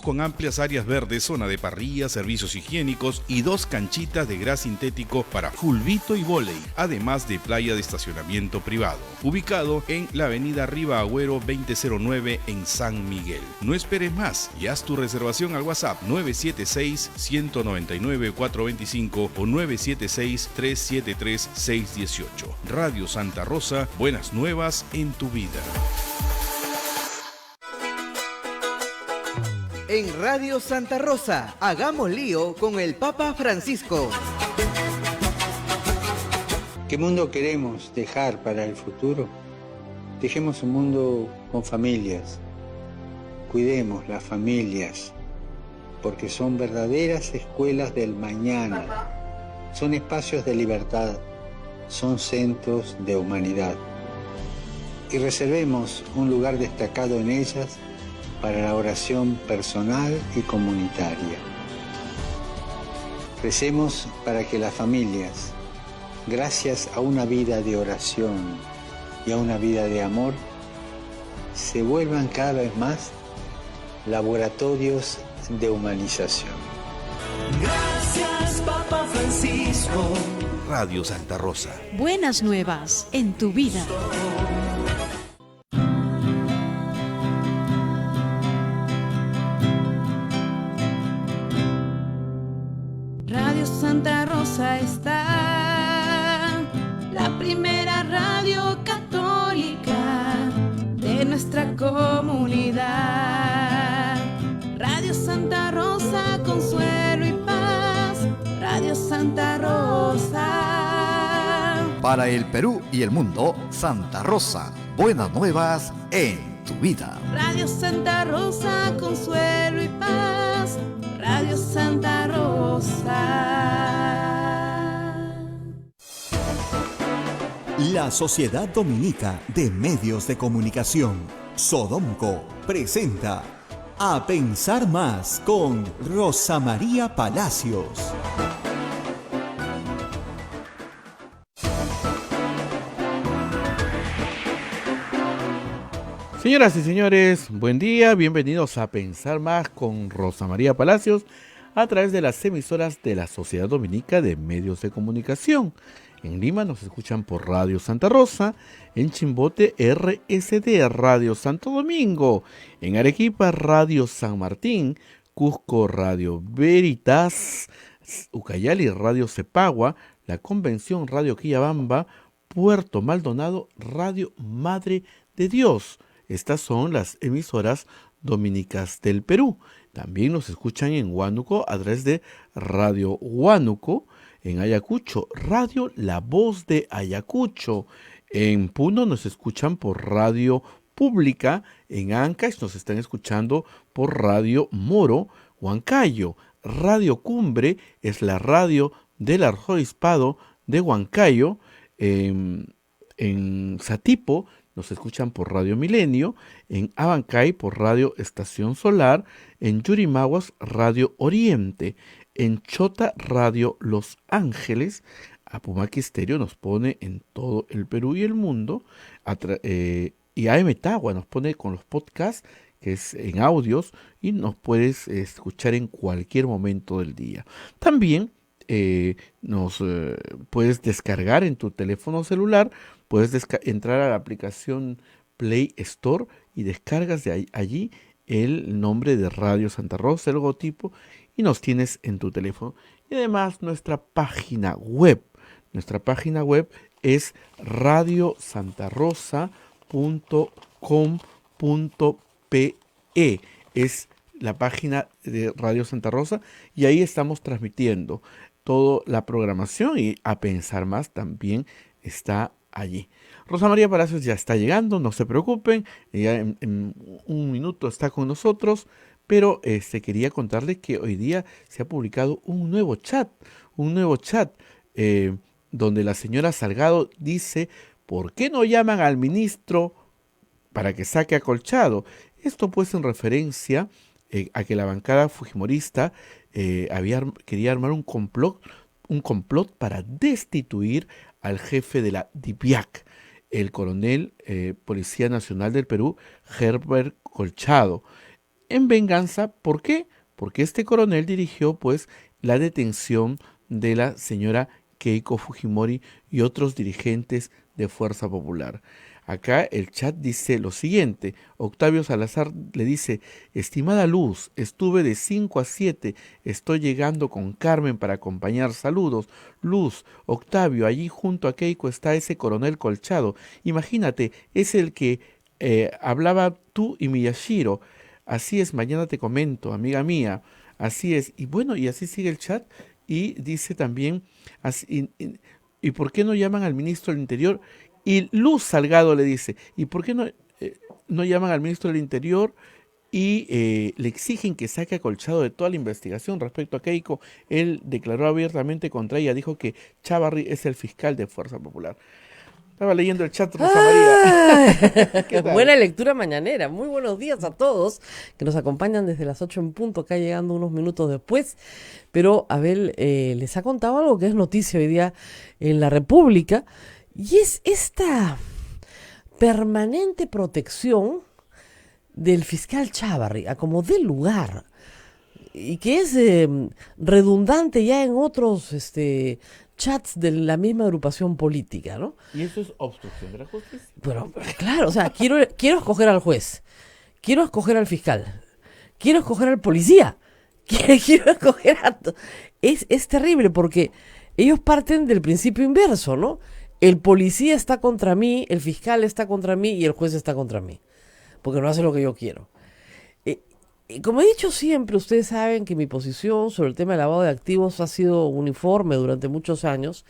con amplias áreas verdes, zona de parrilla, servicios higiénicos y 2 canchitas de gras sintético para fulbito y vóley, además de playa de estacionamiento privado. Ubicado en la avenida Riva Agüero 2009 en San Miguel. No esperes más y haz tu reservación al WhatsApp 976-199-425 o 976-373-618. Radio Santa Rosa, buenas nuevas en tu vida. En Radio Santa Rosa, hagamos lío con el Papa Francisco. ¿Qué mundo queremos dejar para el futuro? Dejemos un mundo con familias. Cuidemos las familias, porque son verdaderas escuelas del mañana. Son espacios de libertad, son centros de humanidad. Y reservemos un lugar destacado en ellas para la oración personal y comunitaria. Recemos para que las familias, gracias a una vida de oración y a una vida de amor, se vuelvan cada vez más laboratorios de humanización. Gracias, Papa Francisco. Radio Santa Rosa. Buenas nuevas en tu vida. Radio Santa Rosa está, la primera radio católica de nuestra comunidad. Radio Santa Rosa, consuelo y paz. Radio Santa Rosa. Para el Perú y el mundo, Santa Rosa. Buenas nuevas en tu vida. Radio Santa Rosa, consuelo y paz. Radio Santa Rosa. La Sociedad Dominica de Medios de Comunicación, Sodomco, presenta A Pensar Más con Rosa María Palacios. Señoras y señores, buen día, bienvenidos a Pensar Más con Rosa María Palacios a través de las emisoras de la Sociedad Dominica de Medios de Comunicación. En Lima nos escuchan por Radio Santa Rosa, en Chimbote RSD Radio Santo Domingo, en Arequipa Radio San Martín, Cusco Radio Veritas, Ucayali Radio Cepagua, La Convención Radio Quillabamba, Puerto Maldonado Radio Madre de Dios. Estas son las emisoras dominicas del Perú. También nos escuchan en Huánuco a través de Radio Huánuco, en Ayacucho, Radio La Voz de Ayacucho. En Puno nos escuchan por Radio Pública. En Ancash nos están escuchando por Radio Moro, Huancayo. Radio Cumbre es la radio del arzobispado de Huancayo. En Satipo nos escuchan por Radio Milenio, en Abancay por Radio Estación Solar, en Yurimaguas Radio Oriente, en Chota Radio Los Ángeles. Apumaqui Estéreo nos pone en todo el Perú y el mundo, y AM Tagua nos pone con los podcasts, que es en audios, y nos puedes escuchar en cualquier momento del día. También nos puedes descargar en tu teléfono celular, puedes entrar a la aplicación Play Store y descargas de allí el nombre de Radio Santa Rosa, el logotipo, y nos tienes en tu teléfono. Y además nuestra página web es radiosantarosa.com.pe. Es la página de Radio Santa Rosa y ahí estamos transmitiendo toda la programación, y A Pensar Más también está allí. Rosa María Palacios ya está llegando, no se preocupen, ella en un minuto está con nosotros, pero quería contarles que hoy día se ha publicado un nuevo chat, donde la señora Salgado dice: ¿por qué no llaman al ministro para que saque a Colchado? Esto pues en referencia a que la bancada fujimorista quería armar un complot para destituir al jefe de la DIVIAC, el coronel Policía Nacional del Perú, Herbert Colchado. en venganza. ¿Por qué? Porque este coronel dirigió pues la detención de la señora Keiko Fujimori y otros dirigentes de Fuerza Popular. Acá el chat dice lo siguiente: Octavio Salazar le dice: estimada Luz, estuve de 5 a 7, estoy llegando con Carmen para acompañar, saludos. Luz, Octavio, allí junto a Keiko está ese coronel Colchado, imagínate, es el que hablaba tú y Miyashiro. Así es, mañana te comento, amiga mía, así es. Y bueno, y así sigue el chat y dice también, ¿y por qué no llaman al ministro del Interior? Y Luz Salgado le dice, ¿y por qué no llaman al ministro del Interior y le exigen que saque a Colchado de toda la investigación respecto a Keiko? Él declaró abiertamente contra ella, dijo que Chávarri es el fiscal de Fuerza Popular. Estaba leyendo el chat, Rosa María. ¿Qué tal? Buena lectura mañanera. Muy buenos días a todos que nos acompañan desde las 8 en punto, acá llegando unos minutos después. Pero Abel les ha contado algo que es noticia hoy día en la República, y es esta permanente protección del fiscal Chávarri a como dé lugar, y que es redundante ya en otros chats de la misma agrupación política, ¿no? Y eso es obstrucción de la justicia. Pero claro, o sea, quiero escoger al juez, quiero escoger al fiscal, quiero escoger al policía, quiero escoger a... Es terrible porque ellos parten del principio inverso, ¿no? El policía está contra mí, el fiscal está contra mí y el juez está contra mí, porque no hace lo que yo quiero. Como he dicho siempre, ustedes saben que mi posición sobre el tema del lavado de activos ha sido uniforme durante muchos años.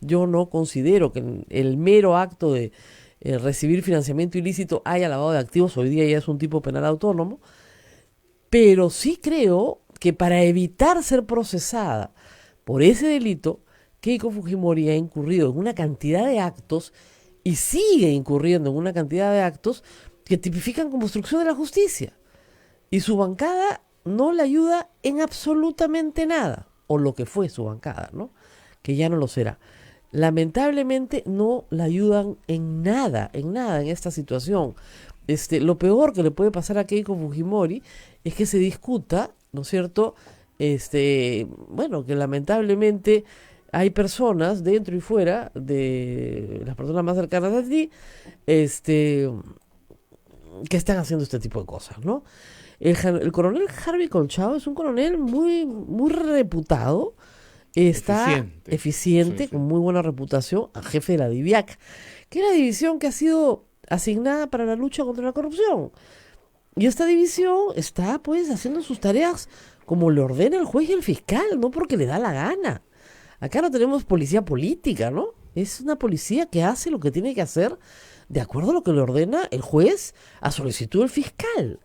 Yo no considero que en el mero acto de recibir financiamiento ilícito haya lavado de activos. Hoy día ya es un tipo penal autónomo, pero sí creo que para evitar ser procesada por ese delito, Keiko Fujimori ha incurrido en una cantidad de actos y sigue incurriendo en una cantidad de actos que tipifican como obstrucción de la justicia. Y su bancada no le ayuda en absolutamente nada, o lo que fue su bancada, ¿no? Que ya no lo será. Lamentablemente no la ayudan en nada en esta situación. Lo peor que le puede pasar a Keiko Fujimori es que se discuta, ¿no es cierto? Bueno, que lamentablemente hay personas dentro y fuera de las personas más cercanas a ti, que están haciendo este tipo de cosas, ¿no? El coronel Harvey Colchado es un coronel muy, muy reputado, está eficiente, sí. Con muy buena reputación, a jefe de la DIVIAC, que es la división que ha sido asignada para la lucha contra la corrupción. Y esta división está pues haciendo sus tareas como le ordena el juez y el fiscal, no porque le da la gana. Acá no tenemos policía política, ¿no? Es una policía que hace lo que tiene que hacer de acuerdo a lo que le ordena el juez a solicitud del fiscal.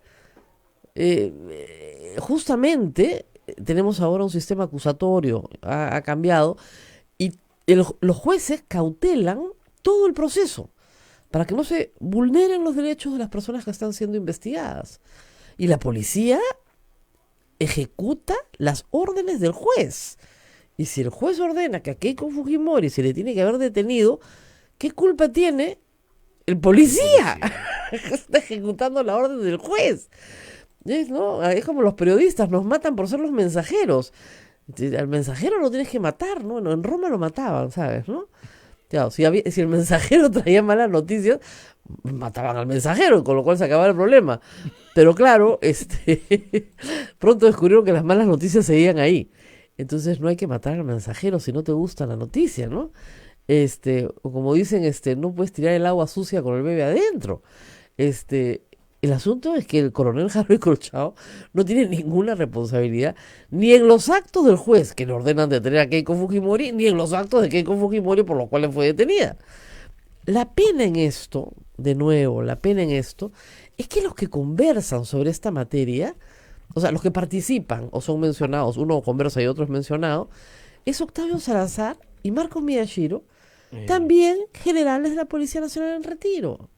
Justamente tenemos ahora un sistema acusatorio, ha cambiado, y los jueces cautelan todo el proceso para que no se vulneren los derechos de las personas que están siendo investigadas. Y la policía ejecuta las órdenes del juez. Y si el juez ordena que a Keiko Fujimori se le tiene que haber detenido, ¿qué culpa tiene el policía? Está ejecutando la orden del juez. ¿No? Es como los periodistas, nos matan por ser los mensajeros. Al mensajero lo tienes que matar, ¿no? En Roma lo mataban, ¿sabes? ¿No? Claro, si el mensajero traía malas noticias, mataban al mensajero, con lo cual se acababa el problema. Pero claro, pronto descubrieron que las malas noticias seguían ahí. Entonces no hay que matar al mensajero si no te gusta la noticia, ¿no? O como dicen, no puedes tirar el agua sucia con el bebé adentro. El asunto es que el coronel Harvey Colchado no tiene ninguna responsabilidad ni en los actos del juez que le ordenan detener a Keiko Fujimori, ni en los actos de Keiko Fujimori por los cuales fue detenida. La pena en esto, de nuevo, es que los que conversan sobre esta materia, o sea, los que participan o son mencionados, uno conversa y otro es mencionado, es Octavio Salazar y Marcos Miyashiro, también generales de la Policía Nacional en retiro,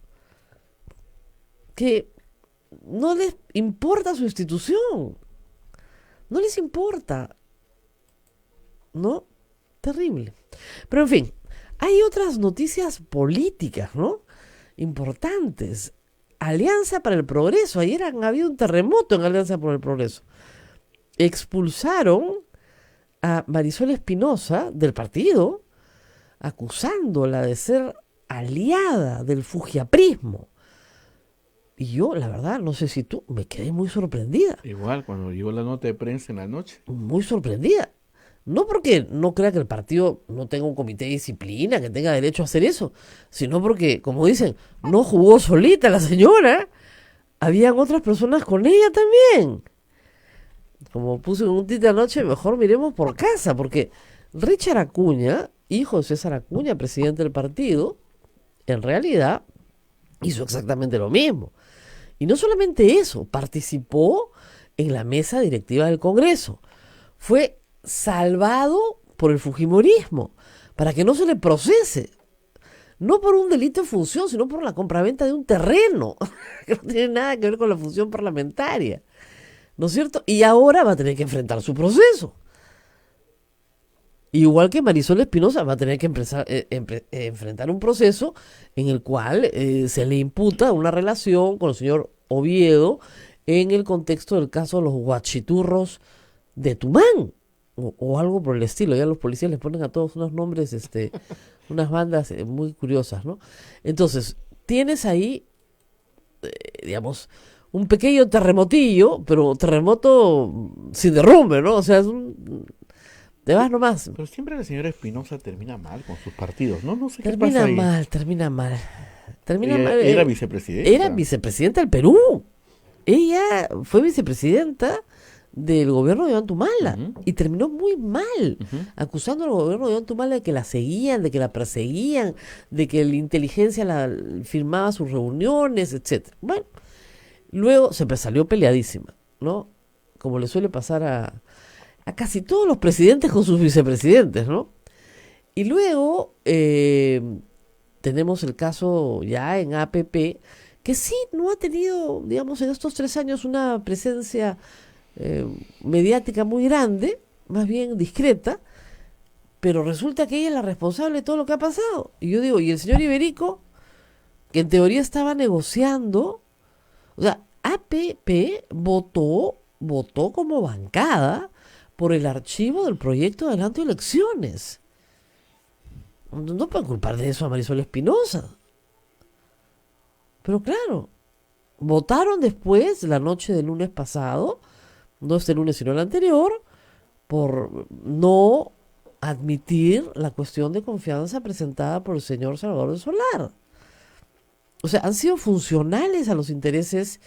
que no les importa su institución, no les importa, ¿no? Terrible. Pero en fin, hay otras noticias políticas, ¿no? Importantes. Alianza para el Progreso. Ayer han habido un terremoto en Alianza por el Progreso. Expulsaron a Marisol Espinosa del partido, acusándola de ser aliada del fujiaprismo. Y yo, la verdad, no sé si tú, me quedé muy sorprendida. Igual, cuando llegó la nota de prensa en la noche. Muy sorprendida. No porque no crea que el partido no tenga un comité de disciplina, que tenga derecho a hacer eso, sino porque, como dicen, no jugó solita la señora. Habían otras personas con ella también. Como puse en un tuit anoche, mejor miremos por casa, porque Richard Acuña, hijo de César Acuña, presidente del partido, en realidad hizo exactamente lo mismo. Y no solamente eso, participó en la mesa directiva del Congreso. Fue salvado por el fujimorismo, para que no se le procese. No por un delito de función, sino por la compraventa de un terreno, que no tiene nada que ver con la función parlamentaria. ¿No es cierto? Y ahora va a tener que enfrentar su proceso. Igual que Marisol Espinosa va a tener que enfrentar un proceso en el cual se le imputa una relación con el señor Oviedo en el contexto del caso de los guachiturros de Tumán. O algo por el estilo. Ya los policías les ponen a todos unos nombres, unas bandas muy curiosas, ¿no? Entonces, tienes ahí, digamos, un pequeño terremotillo, pero terremoto sin derrumbe, ¿no? O sea, te vas nomás. Pero siempre la señora Espinosa termina mal con sus partidos, ¿no? No sé qué Termina pasa ahí. mal, termina mal. Era vicepresidenta. Era vicepresidenta del Perú. Ella fue vicepresidenta del gobierno de Ollantumala y terminó muy mal, acusando al gobierno de Ollantumala de que la seguían, de que la perseguían, de que la inteligencia firmaba sus reuniones, etcétera. Bueno, luego se salió peleadísima, ¿no? Como le suele pasar a casi todos los presidentes con sus vicepresidentes, ¿no? Y luego tenemos el caso ya en APP, que sí no ha tenido, digamos, en estos 3 años una presencia mediática muy grande, más bien discreta, pero resulta que ella es la responsable de todo lo que ha pasado. Y yo digo, ¿y el señor Iberico, que en teoría estaba negociando? O sea, APP votó como bancada por el archivo del proyecto de adelanto de elecciones. No pueden culpar de eso a Marisol Espinosa. Pero claro, votaron después, la noche del lunes pasado, no este lunes sino el anterior, por no admitir la cuestión de confianza presentada por el señor Salvador de Solar. O sea, han sido funcionales a los intereses.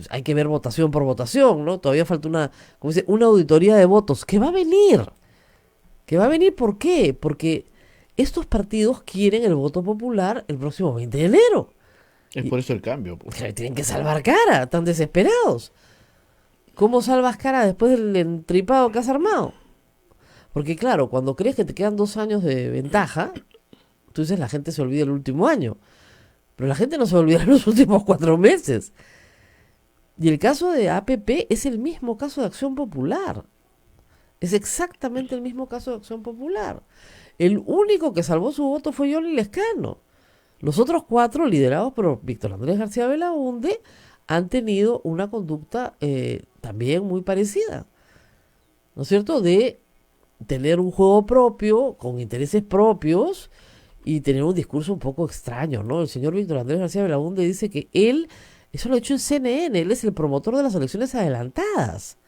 Hay que ver votación por votación, ¿no? Todavía falta una auditoría de votos. ¿Qué va a venir? ¿Qué va a venir? ¿Por qué? Porque estos partidos quieren el voto popular el próximo 20 de enero. Es por eso el cambio. Tienen que salvar cara, están desesperados. ¿Cómo salvas cara después del entripado que has armado? Porque claro, cuando crees que te quedan 2 años de ventaja, tú dices la gente se olvida el último año. Pero la gente no se olvida los últimos 4 meses. Y el caso de APP es el mismo caso de Acción Popular. Es exactamente el mismo caso de Acción Popular. El único que salvó su voto fue Yoli Lescano. Los otros 4, liderados por Víctor Andrés García Belaúnde, han tenido una conducta también muy parecida, ¿no es cierto?, de tener un juego propio, con intereses propios, y tener un discurso un poco extraño, ¿no? El señor Víctor Andrés García Belaúnde dice que él, eso lo ha hecho en CNN, él es el promotor de las elecciones adelantadas.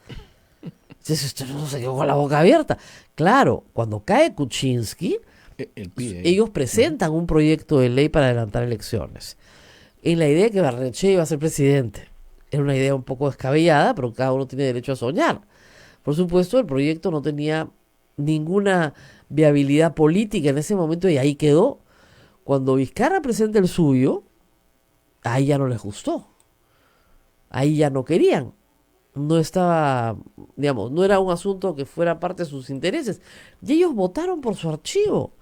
Entonces, esto no se quedó con la boca abierta. Claro, cuando cae Kuczynski, ellos presentan un proyecto de ley para adelantar elecciones, en la idea de que Barnechea iba a ser presidente. Era una idea un poco descabellada, pero cada uno tiene derecho a soñar. Por supuesto, el proyecto no tenía ninguna viabilidad política en ese momento y ahí quedó. Cuando Vizcarra presenta el suyo, ahí ya no les gustó. Ahí ya no querían. No estaba, digamos, no era un asunto que fuera parte de sus intereses. Y ellos votaron por su archivo.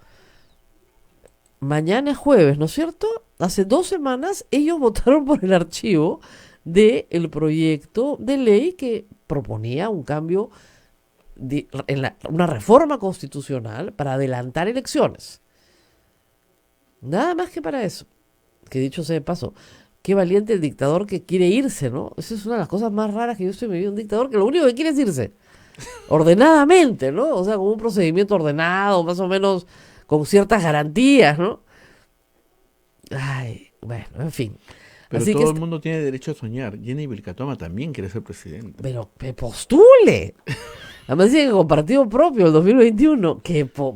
Mañana es jueves, ¿no es cierto? Hace 2 semanas ellos votaron por el archivo del proyecto de ley que proponía un cambio, una reforma constitucional para adelantar elecciones. Nada más que para eso. Que dicho sea de paso, qué valiente el dictador que quiere irse, ¿no? Esa es una de las cosas más raras que yo estoy viviendo, un dictador que lo único que quiere es irse. Ordenadamente, ¿no? O sea, con un procedimiento ordenado, más o menos con ciertas garantías, ¿no? Ay, bueno, en fin. Pero Así todo que el mundo tiene derecho a soñar. Jenny Vilcatoma también quiere ser presidente. pero que postule. Además dice que con partido propio el 2021,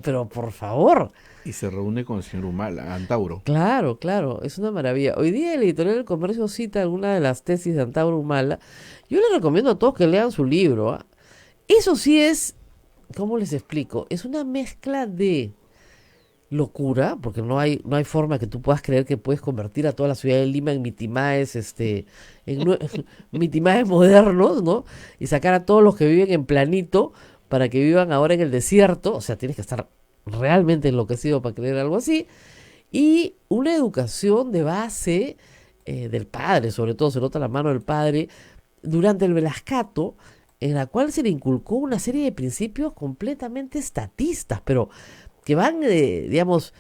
pero por favor. Y se reúne con el señor Humala, Antauro. Claro, claro, es una maravilla. Hoy día el editorial del Comercio cita alguna de las tesis de Antauro Humala. Yo les recomiendo a todos que lean su libro, ¿ah? Eso sí es, ¿cómo les explico? Es una mezcla de locura, porque no hay forma que tú puedas creer que puedes convertir a toda la ciudad de Lima en mitimaes, mitimaes modernos, ¿no? Y sacar a todos los que viven en planito para que vivan ahora en el desierto. O sea, tienes que estar realmente enloquecido para creer algo así. Y una educación de base del padre, sobre todo se nota la mano del padre, durante el Velascato, en la cual se le inculcó una serie de principios completamente estatistas, pero que van, digamos,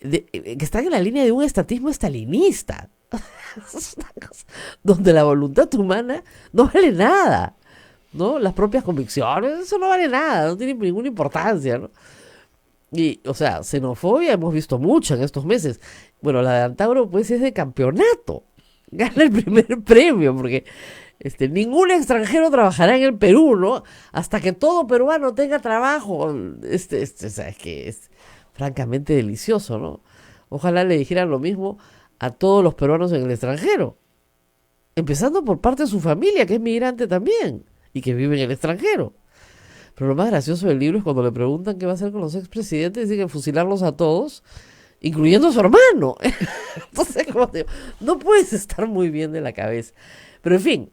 que están en la línea de un estatismo estalinista. Es una cosa donde la voluntad humana no vale nada, ¿no? Las propias convicciones, eso no vale nada, no tiene ninguna importancia, ¿no? Y, o sea, xenofobia hemos visto mucha en estos meses. Bueno, la de Antauro, pues, es de campeonato. Gana el primer premio, porque ningún extranjero trabajará en el Perú, ¿no? Hasta que todo peruano tenga trabajo. ¿Sabes qué? Es francamente delicioso, ¿no? Ojalá le dijeran lo mismo a todos los peruanos en el extranjero. Empezando por parte de su familia, que es migrante también, y que vive en el extranjero. Pero lo más gracioso del libro es cuando le preguntan qué va a hacer con los expresidentes, dice que fusilarlos a todos, incluyendo a su hermano. Entonces, como te digo, no puedes estar muy bien de la cabeza. Pero en fin,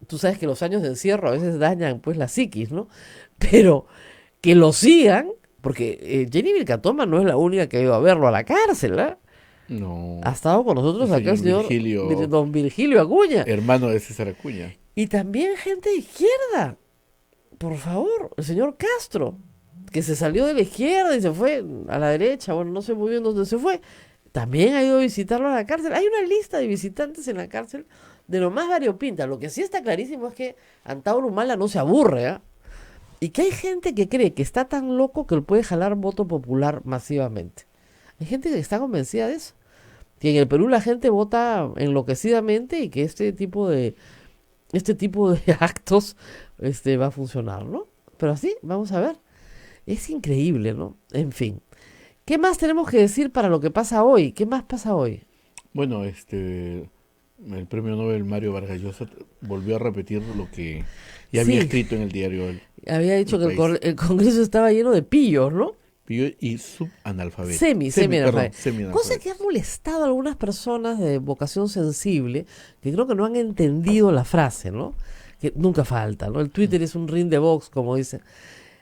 tú sabes que los años de encierro a veces dañan pues la psiquis, ¿no? Pero que lo sigan, porque Jenny Vilcatoma no es la única que ha ido a verlo a la cárcel, ¿eh? No. Ha estado con nosotros acá el señor don Virgilio Acuña. Hermano de César Acuña. Y también gente de izquierda. Por favor, el señor Castro, que se salió de la izquierda y se fue a la derecha, bueno, no sé muy bien dónde se fue, también ha ido a visitarlo a la cárcel. Hay una lista de visitantes en la cárcel de lo más variopinta. Lo que sí está clarísimo es que Antauro Humala no se aburre, ¿eh? Y que hay gente que cree que está tan loco que él puede jalar voto popular masivamente. Hay gente que está convencida de eso, que en el Perú la gente vota enloquecidamente y que este tipo de actos va a funcionar, ¿no? Pero así, vamos a ver. Es increíble, ¿no? En fin. ¿Qué más tenemos que decir para lo que pasa hoy? ¿Qué más pasa hoy? Bueno, el premio Nobel Mario Vargas Llosa volvió a repetir lo que ya había escrito en el diario. Había dicho que el Congreso estaba lleno de pillos, ¿no? Pillos y subanalfabetos. Semi-analfabetos. Cosa que ha molestado a algunas personas de vocación sensible, que creo que no han entendido la frase, ¿no? Que nunca falta, ¿no? El Twitter es un ring de box, como dicen.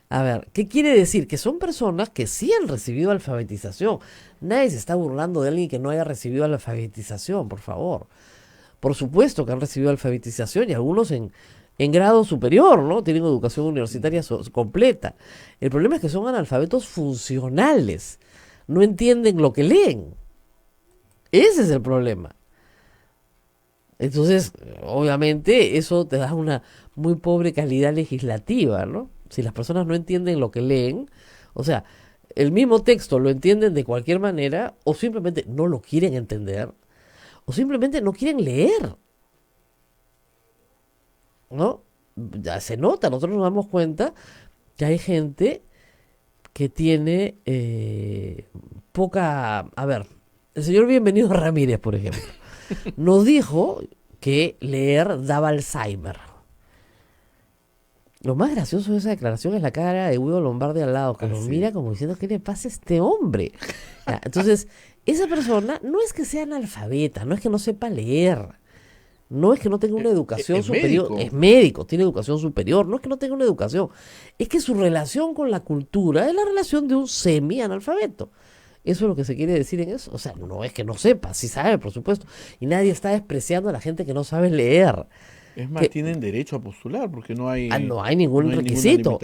A ver, ¿qué quiere decir? Que son personas que sí han recibido alfabetización. Nadie se está burlando de alguien que no haya recibido alfabetización, por favor. Por supuesto que han recibido alfabetización y algunos en grado superior, ¿no? Tienen educación universitaria completa. El problema es que son analfabetos funcionales. No entienden lo que leen. Ese es el problema. Entonces, obviamente, eso te da una muy pobre calidad legislativa, ¿no? Si las personas no entienden lo que leen, o sea, el mismo texto lo entienden de cualquier manera, o simplemente no lo quieren entender, o simplemente no quieren leer, ¿no? Ya se nota, nosotros nos damos cuenta que hay gente que tiene poca... A ver, el señor Bienvenido Ramírez, por ejemplo, nos dijo que leer daba Alzheimer. Lo más gracioso de esa declaración es la cara de Guido Lombardi al lado, que lo mira como diciendo, ¿qué le pasa a este hombre? Ya, entonces, esa persona no es que sea analfabeta, no es que no sepa leer, no es que no tenga una educación superior, es médico, tiene educación superior, no es que no tenga una educación, es que su relación con la cultura es la relación de un semi-analfabeto. Eso es lo que se quiere decir en eso. O sea, no es que no sepa, sí sabe, por supuesto, y nadie está despreciando a la gente que no sabe leer. Es más, tienen derecho a postular porque no hay ningún requisito.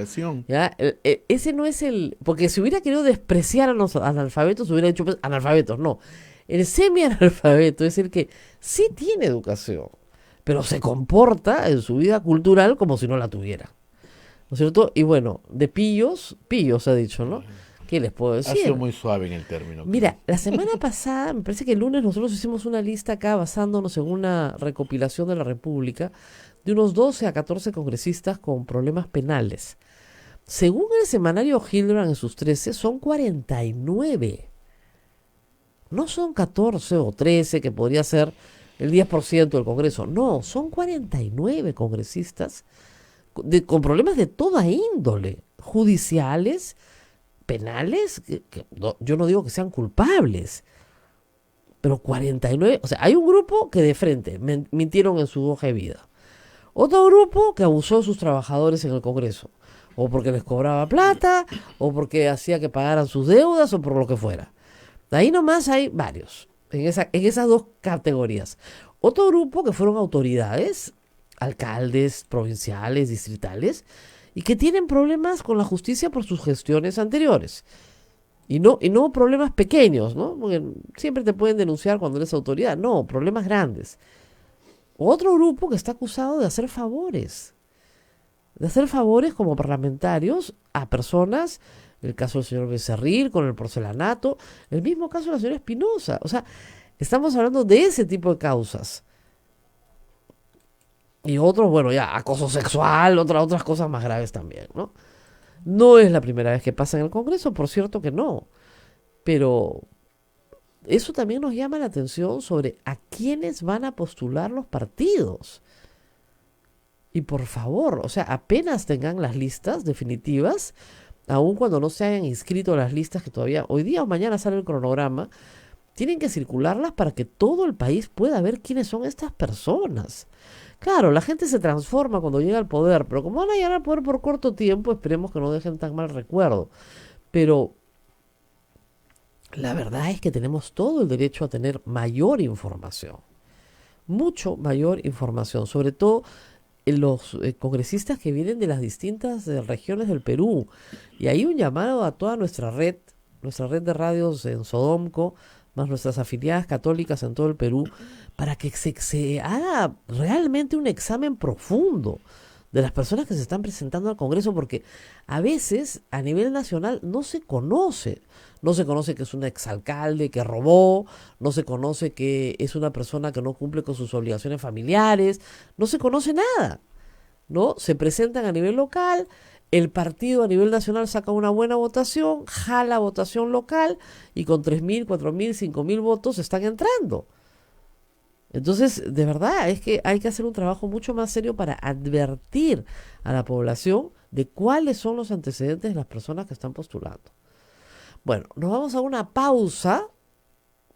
¿Ya? Ese no es el... Porque si hubiera querido despreciar a los analfabetos, hubiera dicho, pues, analfabetos, no. El semianalfabeto es el que sí tiene educación, pero se comporta en su vida cultural como si no la tuviera. ¿No es cierto? Y bueno, de pillos ha dicho, ¿no? ¿Qué les puedo decir? Ha sido muy suave en el término. Mira, la semana pasada, me parece que el lunes nosotros hicimos una lista acá basándonos en una recopilación de la República de unos 12 a 14 congresistas con problemas penales. Según el semanario Hildebrand en sus 13, son 49. No son 14 o 13, que podría ser el 10% del Congreso. No, son 49 congresistas con problemas de toda índole, judiciales, penales, yo no digo que sean culpables, pero 49, o sea, hay un grupo que de frente mintieron en su hoja de vida. Otro grupo que abusó de sus trabajadores en el Congreso, o porque les cobraba plata, o porque hacía que pagaran sus deudas, o por lo que fuera. Ahí nomás hay varios, en esas dos categorías. Otro grupo que fueron autoridades, alcaldes provinciales, distritales, y que tienen problemas con la justicia por sus gestiones anteriores. Y no problemas pequeños, ¿no? Porque siempre te pueden denunciar cuando eres autoridad. No, problemas grandes. Otro grupo que está acusado de hacer favores. De hacer favores como parlamentarios a personas, el caso del señor Becerril con el porcelanato, el mismo caso de la señora Espinosa. O sea, estamos hablando de ese tipo de causas. Y otros, bueno, ya, acoso sexual, otras cosas más graves también, ¿no? No es la primera vez que pasa en el Congreso, por cierto que no. Pero eso también nos llama la atención sobre a quiénes van a postular los partidos. Y por favor, o sea, apenas tengan las listas definitivas, aun cuando no se hayan inscrito las listas que todavía, hoy día o mañana sale el cronograma, tienen que circularlas para que todo el país pueda ver quiénes son estas personas. Claro, la gente se transforma cuando llega al poder, pero como van a llegar al poder por corto tiempo, esperemos que no dejen tan mal recuerdo. Pero la verdad es que tenemos todo el derecho a tener mayor información, mucho mayor información, sobre todo los congresistas que vienen de las distintas regiones del Perú. Y ahí un llamado a toda nuestra red de radios en Sodomco, más nuestras afiliadas católicas en todo el Perú, para que se haga realmente un examen profundo de las personas que se están presentando al Congreso, porque a veces a nivel nacional no se conoce que es un exalcalde que robó, no se conoce que es una persona que no cumple con sus obligaciones familiares, no se conoce nada, ¿no? Se presentan a nivel local, el partido a nivel nacional saca una buena votación, jala votación local y con 3.000, 4.000, 5.000 votos están entrando. Entonces, de verdad, es que hay que hacer un trabajo mucho más serio para advertir a la población de cuáles son los antecedentes de las personas que están postulando. Bueno, nos vamos a una pausa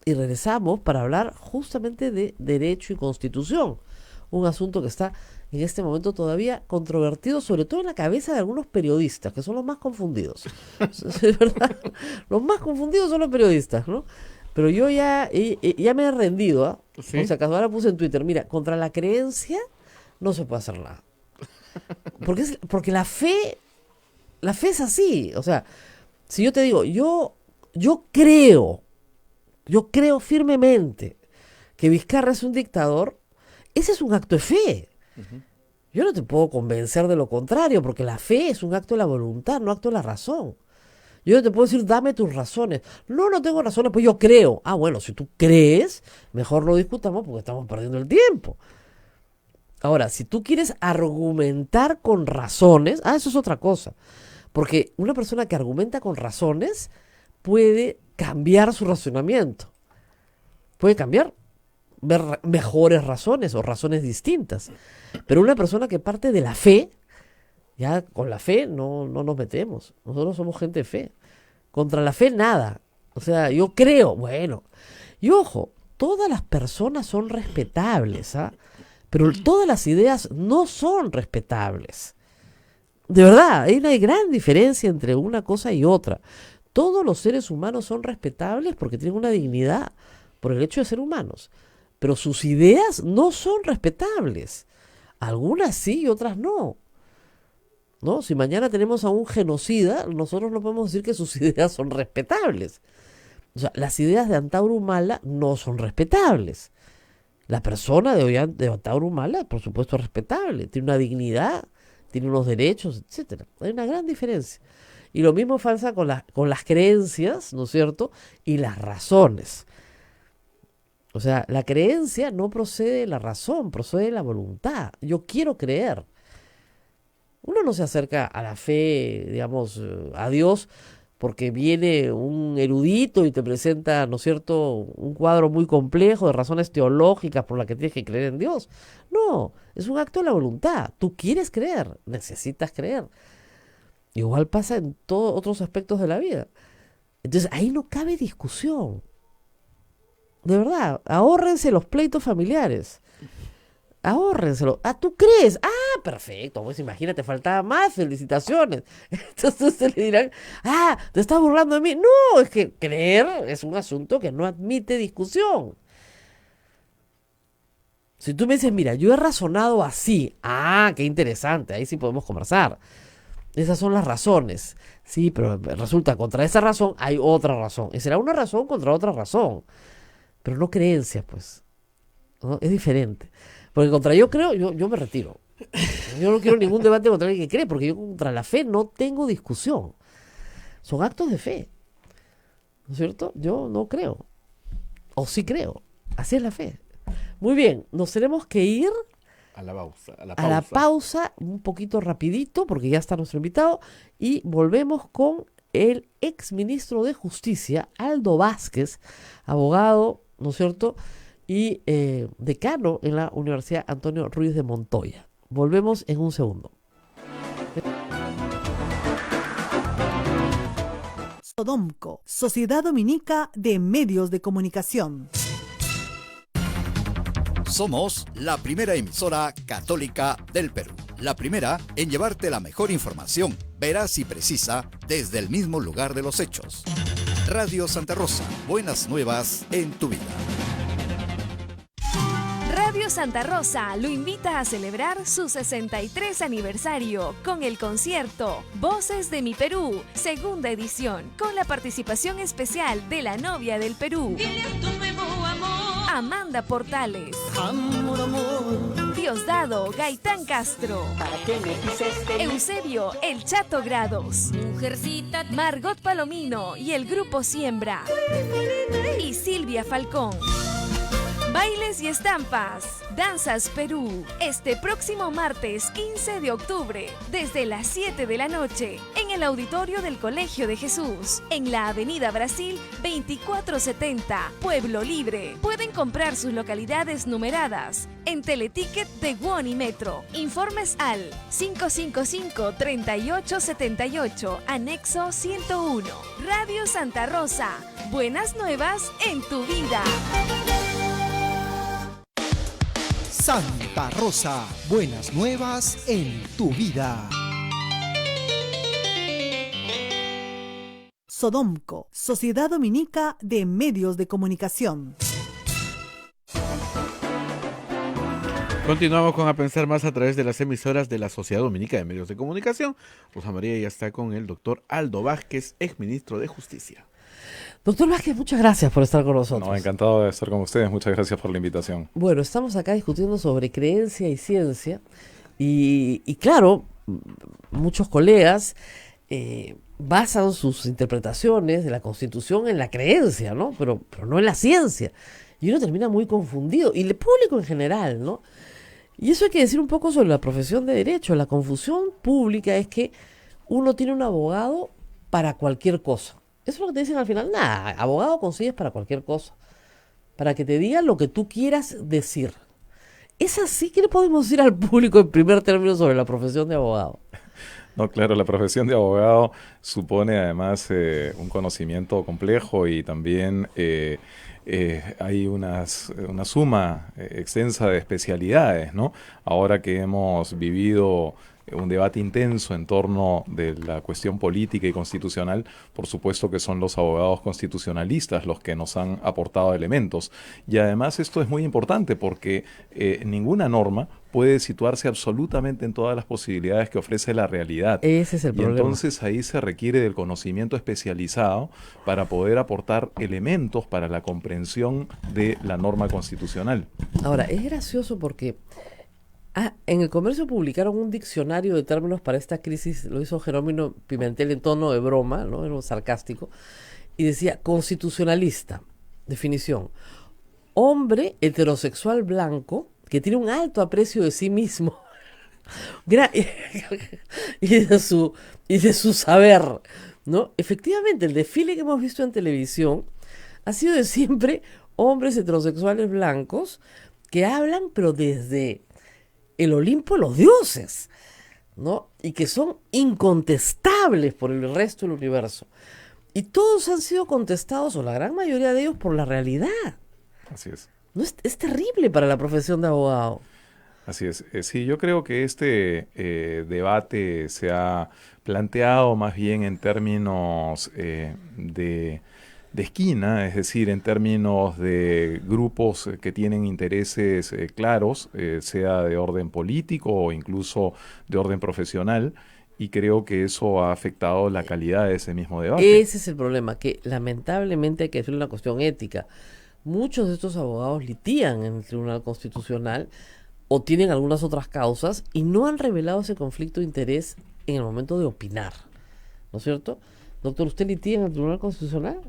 y regresamos para hablar justamente de derecho y constitución. Un asunto que está en este momento todavía controvertido, sobre todo en la cabeza de algunos periodistas, que son los más confundidos. ¿Es verdad? Los más confundidos son los periodistas, ¿no? Pero yo ya me he rendido, ¿ah? ¿Sí? O sea, acaso ahora puse en Twitter, mira, contra la creencia no se puede hacer nada. Porque la fe es así. O sea, si yo te digo, yo creo firmemente que Vizcarra es un dictador, ese es un acto de fe. Uh-huh. Yo no te puedo convencer de lo contrario, porque la fe es un acto de la voluntad, no acto de la razón. Yo no te puedo decir, dame tus razones. No tengo razones, pues yo creo. Ah, bueno, si tú crees, mejor lo discutamos porque estamos perdiendo el tiempo. Ahora, si tú quieres argumentar con razones, eso es otra cosa. Porque una persona que argumenta con razones puede cambiar su razonamiento. Puede cambiar, ver mejores razones o razones distintas. Pero una persona que parte de la fe, ya con la fe no nos metemos. Nosotros somos gente de fe. Contra la fe nada. O sea, yo creo, bueno. Y ojo, todas las personas son respetables, ¿ah? Pero todas las ideas no son respetables. De verdad, hay una gran diferencia entre una cosa y otra. Todos los seres humanos son respetables porque tienen una dignidad por el hecho de ser humanos. Pero sus ideas no son respetables. Algunas sí y otras no. ¿No? Si mañana tenemos a un genocida, nosotros no podemos decir que sus ideas son respetables. O sea, las ideas de Antauro Humala no son respetables. La persona de Antauro Humala, por supuesto, es respetable. Tiene una dignidad, tiene unos derechos, etcétera. Hay una gran diferencia. Y lo mismo pasa con las creencias, ¿no es cierto? Y las razones. O sea, la creencia no procede de la razón, procede de la voluntad. Yo quiero creer. Uno no se acerca a la fe, digamos, a Dios, porque viene un erudito y te presenta, ¿no es cierto?, un cuadro muy complejo de razones teológicas por las que tienes que creer en Dios. No, es un acto de la voluntad. Tú quieres creer, necesitas creer. Igual pasa en todos otros aspectos de la vida. Entonces, ahí no cabe discusión. De verdad, ahórrense los pleitos familiares. Ahórrenselo. Ah, ¿tú crees? Ah, perfecto. Pues imagínate, faltaba más. Felicitaciones. Entonces se le dirán, ah, te estás burlando de mí. No, es que creer es un asunto que no admite discusión. Si tú me dices, mira, yo he razonado así. Ah, qué interesante. Ahí sí podemos conversar. Esas son las razones. Sí, pero resulta, contra esa razón hay otra razón. Y será una razón contra otra razón. Pero no creencia, pues. ¿No? Es diferente. Porque contra yo creo, yo me retiro. Yo no quiero ningún debate contra alguien que cree, porque yo contra la fe no tengo discusión. Son actos de fe. ¿No es cierto? Yo no creo. O sí creo. Así es la fe. Muy bien, nos tenemos que ir a la pausa. A la pausa, un poquito rapidito, porque ya está nuestro invitado, y volvemos con el exministro de Justicia, Aldo Vázquez, abogado, ¿no es cierto?, y decano en la Universidad Antonio Ruiz de Montoya. Volvemos en un segundo. Sodomco, Sociedad Dominica de Medios de Comunicación. Somos la primera emisora católica del Perú. La primera en llevarte la mejor información, veraz y precisa, desde el mismo lugar de los hechos. Radio Santa Rosa, buenas nuevas en tu vida. Radio Santa Rosa lo invita a celebrar su 63 aniversario con el concierto Voces de mi Perú, segunda edición, con la participación especial de la novia del Perú, Amanda Portales, Diosdado Gaitán Castro, Eusebio El Chato Grados, Margot Palomino y el Grupo Siembra, y Silvia Falcón. Bailes y estampas, Danzas Perú, este próximo martes 15 de octubre, desde las 7 de la noche, en el auditorio del Colegio de Jesús, en la Avenida Brasil 2470, Pueblo Libre. Pueden comprar sus localidades numeradas en Teleticket de Won y Metro. Informes al 555-3878, anexo 101. Radio Santa Rosa, buenas nuevas en tu vida. Santa Rosa, buenas nuevas en tu vida. Sodomco, Sociedad Dominica de Medios de Comunicación. Continuamos con A Pensar Más a través de las emisoras de la Sociedad Dominica de Medios de Comunicación. Rosa María ya está con el doctor Aldo Vázquez, exministro de Justicia. Doctor Vázquez, muchas gracias por estar con nosotros. No, encantado de estar con ustedes. Muchas gracias por la invitación. Bueno, estamos acá discutiendo sobre creencia y ciencia. Y claro, muchos colegas basan sus interpretaciones de la Constitución en la creencia, ¿no? Pero no en la ciencia. Y uno termina muy confundido. Y el público en general, ¿no? Y eso hay que decir un poco sobre la profesión de Derecho. La confusión pública es que uno tiene un abogado para cualquier cosa. Eso es lo que te dicen al final. Nada, abogado consigues para cualquier cosa. Para que te digan lo que tú quieras decir. ¿Es así? ¿Qué le podemos decir al público en primer término sobre la profesión de abogado? No, claro, la profesión de abogado supone además un conocimiento complejo y también hay una suma extensa de especialidades, ¿no? Ahora que hemos vivido un debate intenso en torno de la cuestión política y constitucional, por supuesto que son los abogados constitucionalistas los que nos han aportado elementos. Y además esto es muy importante porque ninguna norma puede situarse absolutamente en todas las posibilidades que ofrece la realidad. Ese es el problema. Entonces ahí se requiere del conocimiento especializado para poder aportar elementos para la comprensión de la norma constitucional. Ahora, es gracioso porque en El Comercio publicaron un diccionario de términos para esta crisis, lo hizo Jerónimo Pimentel en tono de broma, ¿no? Era algo y decía: constitucionalista, definición, hombre heterosexual blanco que tiene un alto aprecio de sí mismo y de su saber, ¿no? Efectivamente, el desfile que hemos visto en televisión ha sido de siempre hombres heterosexuales blancos que hablan, pero desde el Olimpo de los dioses, ¿no? Y que son incontestables por el resto del universo. Y todos han sido contestados, o la gran mayoría de ellos, por la realidad. Así es. No, es terrible para la profesión de abogado. Así es. Sí, yo creo que este debate se ha planteado más bien en términos de esquina, es decir, en términos de grupos que tienen intereses claros, sea de orden político o incluso de orden profesional, y creo que eso ha afectado la calidad de ese mismo debate. Ese es el problema, que lamentablemente hay que decir una cuestión ética. Muchos de estos abogados litigan en el Tribunal Constitucional o tienen algunas otras causas y no han revelado ese conflicto de interés en el momento de opinar, ¿no es cierto? Doctor, ¿usted litiga en el Tribunal Constitucional?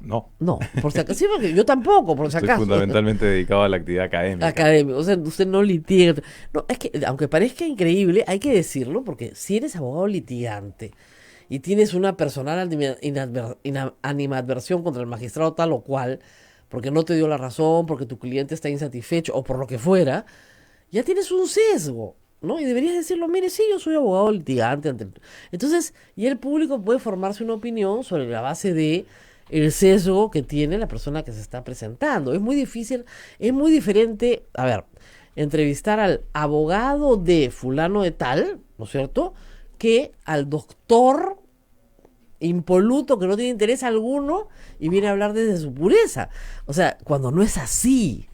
No. No, por si acaso, sí, porque yo tampoco, por si acaso. Estoy fundamentalmente dedicado a la actividad académica. Académico, o sea, usted no litiga. No, es que, aunque parezca increíble, hay que decirlo, porque si eres abogado litigante y tienes una personal animadversión contra el magistrado tal o cual, porque no te dio la razón, porque tu cliente está insatisfecho o por lo que fuera, ya tienes un sesgo, ¿no? Y deberías decirlo: mire, sí, yo soy abogado litigante. Entonces, y el público puede formarse una opinión sobre la base de el sesgo que tiene la persona que se está presentando. Es muy difícil, es muy diferente, a ver, entrevistar al abogado de fulano de tal, ¿no es cierto?, que al doctor impoluto que no tiene interés alguno y viene a hablar desde su pureza. O sea, cuando no es así.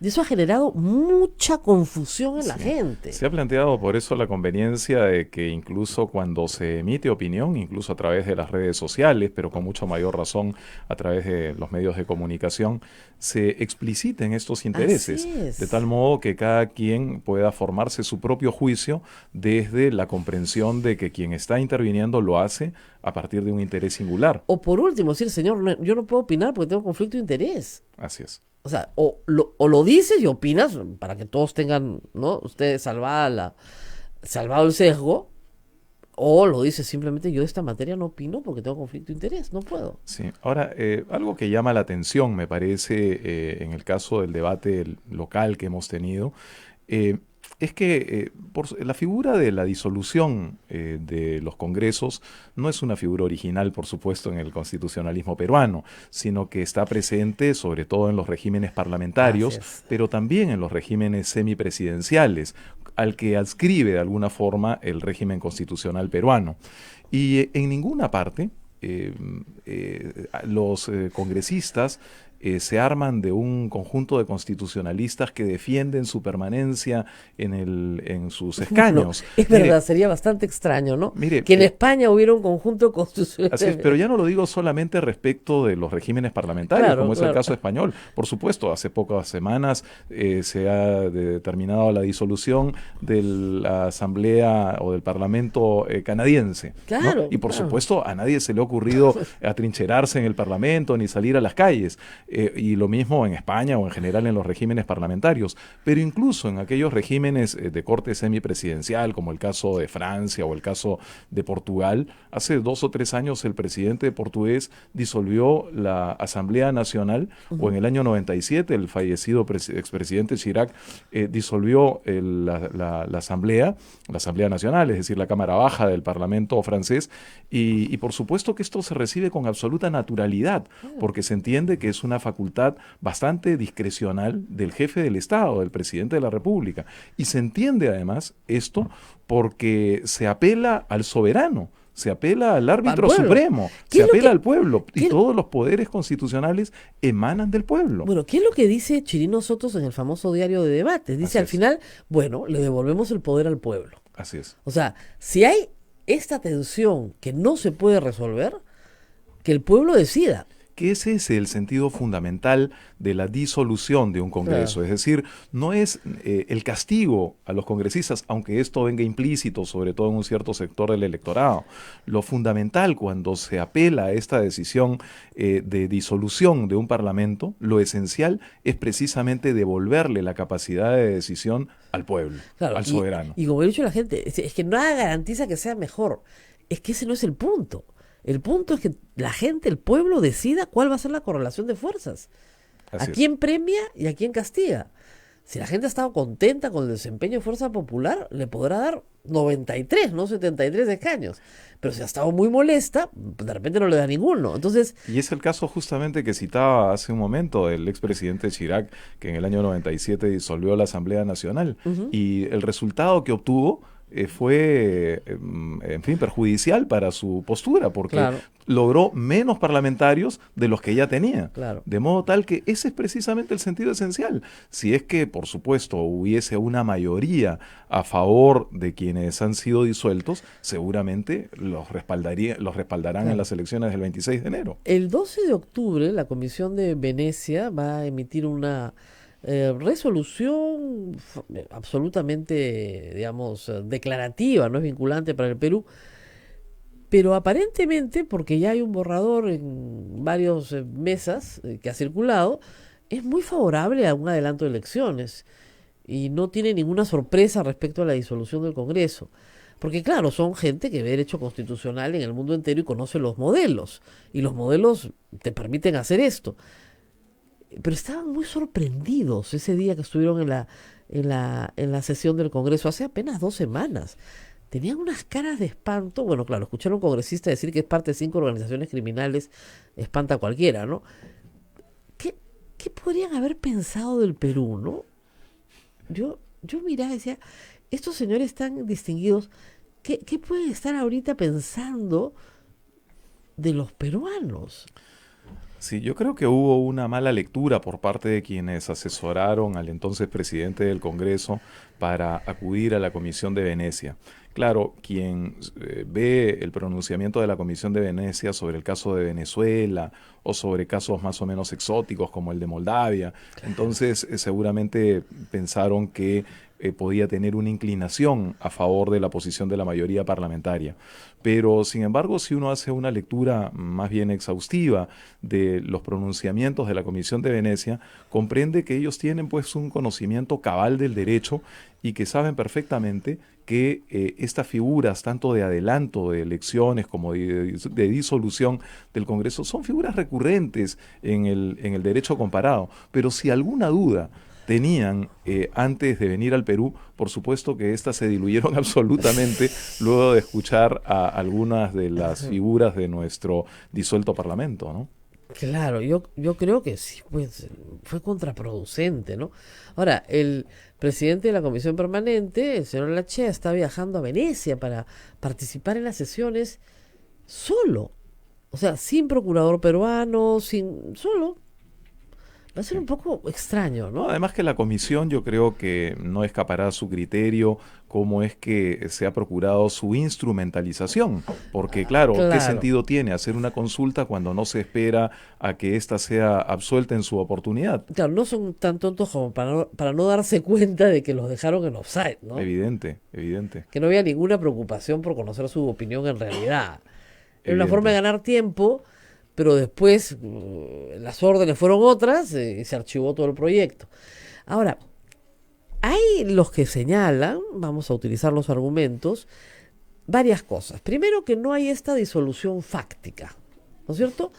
Y eso ha generado mucha confusión en la gente. Se ha planteado por eso la conveniencia de que incluso cuando se emite opinión, incluso a través de las redes sociales, pero con mucho mayor razón a través de los medios de comunicación, se expliciten estos intereses, de tal modo que cada quien pueda formarse su propio juicio desde la comprensión de que quien está interviniendo lo hace a partir de un interés singular. O por último, decir: señor, yo no puedo opinar porque tengo conflicto de interés. Así es. O sea, o lo dices y opinas para que todos tengan, ¿no?, ustedes salvado el sesgo, o lo dices simplemente: yo de esta materia no opino porque tengo conflicto de interés, no puedo. Sí. Ahora, algo que llama la atención, me parece, en el caso del debate local que hemos tenido, es que la figura de la disolución de los congresos no es una figura original, por supuesto, en el constitucionalismo peruano, sino que está presente sobre todo en los regímenes parlamentarios, pero también en los regímenes semipresidenciales, al que adscribe de alguna forma el régimen constitucional peruano. Y en ninguna parte los congresistas se arman de un conjunto de constitucionalistas que defienden su permanencia en sus escaños. No, es verdad, sería bastante extraño, ¿no? Mire, que en España hubiera un conjunto constitucional. Así es, pero ya no lo digo solamente respecto de los regímenes parlamentarios, como es el caso español. Por supuesto, hace pocas semanas se ha determinado la disolución de la Asamblea o del Parlamento canadiense. Claro, ¿no? Y por supuesto, a nadie se le ha ocurrido atrincherarse en el Parlamento ni salir a las calles. Y lo mismo en España o en general en los regímenes parlamentarios, pero incluso en aquellos regímenes de corte semipresidencial, como el caso de Francia o el caso de Portugal, hace 2 o 3 años el presidente portugués disolvió la Asamblea Nacional, o en el año 97 el fallecido expresidente Chirac disolvió la Asamblea Nacional, es decir, la Cámara Baja del Parlamento francés, y por supuesto que esto se recibe con absoluta naturalidad, porque se entiende que es una facultad bastante discrecional del jefe del Estado, del presidente de la República. Y se entiende además esto porque se apela al soberano, se apela al árbitro supremo, se apela al pueblo, y todos los poderes constitucionales emanan del pueblo. Bueno, ¿qué es lo que dice Chirino Sotos en el famoso diario de debates? Dice al final, bueno, le devolvemos el poder al pueblo. Así es. O sea, si hay esta tensión que no se puede resolver, que el pueblo decida. Que ese es el sentido fundamental de la disolución de un Congreso. Claro. Es decir, no es el castigo a los congresistas, aunque esto venga implícito, sobre todo en un cierto sector del electorado. Lo fundamental cuando se apela a esta decisión de disolución de un parlamento, lo esencial es precisamente devolverle la capacidad de decisión al pueblo, al soberano. Y como he dicho la gente, es que nada garantiza que sea mejor. Es que ese no es el punto. El punto es que la gente, el pueblo, decida cuál va a ser la correlación de fuerzas. A quién premia y a quién castiga. Si la gente ha estado contenta con el desempeño de Fuerza Popular, le podrá dar 93, no 73 escaños. Pero si ha estado muy molesta, de repente no le da ninguno. Entonces, y es el caso justamente que citaba hace un momento el expresidente Chirac, que en el año 97 disolvió la Asamblea Nacional. Y el resultado que obtuvo fue, en fin, perjudicial para su postura, porque logró menos parlamentarios de los que ya tenía. De modo tal que ese es precisamente el sentido esencial. Si es que, por supuesto, hubiese una mayoría a favor de quienes han sido disueltos, seguramente los respaldarán en las elecciones del 26 de enero. El 12 de octubre, la Comisión de Venecia va a emitir una resolución absolutamente, digamos, declarativa, no es vinculante para el Perú, pero aparentemente, porque ya hay un borrador en varias mesas que ha circulado, es muy favorable a un adelanto de elecciones y no tiene ninguna sorpresa respecto a la disolución del Congreso. Porque claro, son gente que ve derecho constitucional en el mundo entero y conoce los modelos, y los modelos te permiten hacer esto. Pero estaban muy sorprendidos ese día que estuvieron en la sesión del Congreso, hace apenas 2 semanas. Tenían unas caras de espanto. Bueno, claro, escuchar a un congresista decir que es parte de 5 organizaciones criminales espanta a cualquiera, ¿no? ¿Qué podrían haber pensado del Perú, no? Yo miraba y decía, estos señores tan distinguidos, ¿qué pueden estar ahorita pensando de los peruanos? Sí, yo creo que hubo una mala lectura por parte de quienes asesoraron al entonces presidente del Congreso para acudir a la Comisión de Venecia. Claro, quien ve el pronunciamiento de la Comisión de Venecia sobre el caso de Venezuela o sobre casos más o menos exóticos como el de Moldavia, entonces seguramente pensaron que podía tener una inclinación a favor de la posición de la mayoría parlamentaria. Pero, sin embargo, si uno hace una lectura más bien exhaustiva de los pronunciamientos de la Comisión de Venecia, comprende que ellos tienen pues un conocimiento cabal del derecho y que saben perfectamente que estas figuras, tanto de adelanto de elecciones como de disolución del Congreso, son figuras recurrentes en el derecho comparado. Pero si alguna duda tenían antes de venir al Perú, por supuesto que éstas se diluyeron absolutamente luego de escuchar a algunas de las figuras de nuestro disuelto Parlamento, ¿no? Claro, yo creo que sí, pues fue contraproducente, ¿no? Ahora, el presidente de la Comisión Permanente, el señor Lachea, está viajando a Venecia para participar en las sesiones solo, o sea, sin procurador peruano, solo. Va a ser un poco extraño, ¿no? Además que la comisión yo creo que no escapará a su criterio cómo es que se ha procurado su instrumentalización. Porque claro, ¿qué sentido tiene hacer una consulta cuando no se espera a que ésta sea absuelta en su oportunidad? Claro, no son tan tontos como para no darse cuenta de que los dejaron en offside, ¿no? Evidente. Que no había ninguna preocupación por conocer su opinión en realidad. Era una forma de ganar tiempo, pero después las órdenes fueron otras y se archivó todo el proyecto. Ahora, hay los que señalan, vamos a utilizar los argumentos, varias cosas. Primero, que no hay esta disolución fáctica, ¿no es cierto?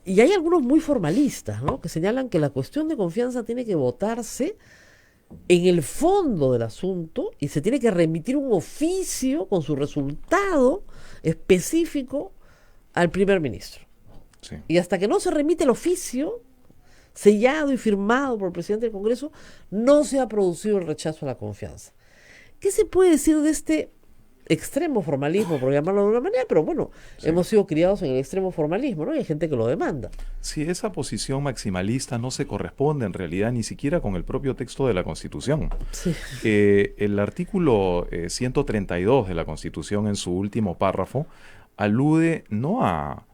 Y hay algunos muy formalistas, ¿no?, que señalan que la cuestión de confianza tiene que votarse en el fondo del asunto y se tiene que remitir un oficio con su resultado específico al primer ministro. Sí. Y hasta que no se remite el oficio, sellado y firmado por el presidente del Congreso, no se ha producido el rechazo a la confianza. ¿Qué se puede decir de este extremo formalismo, por llamarlo de una manera? Pero bueno, hemos sido criados en el extremo formalismo, ¿no? Y hay gente que lo demanda. Sí, esa posición maximalista no se corresponde en realidad ni siquiera con el propio texto de la Constitución. Sí. El artículo 132 de la Constitución, en su último párrafo, alude no a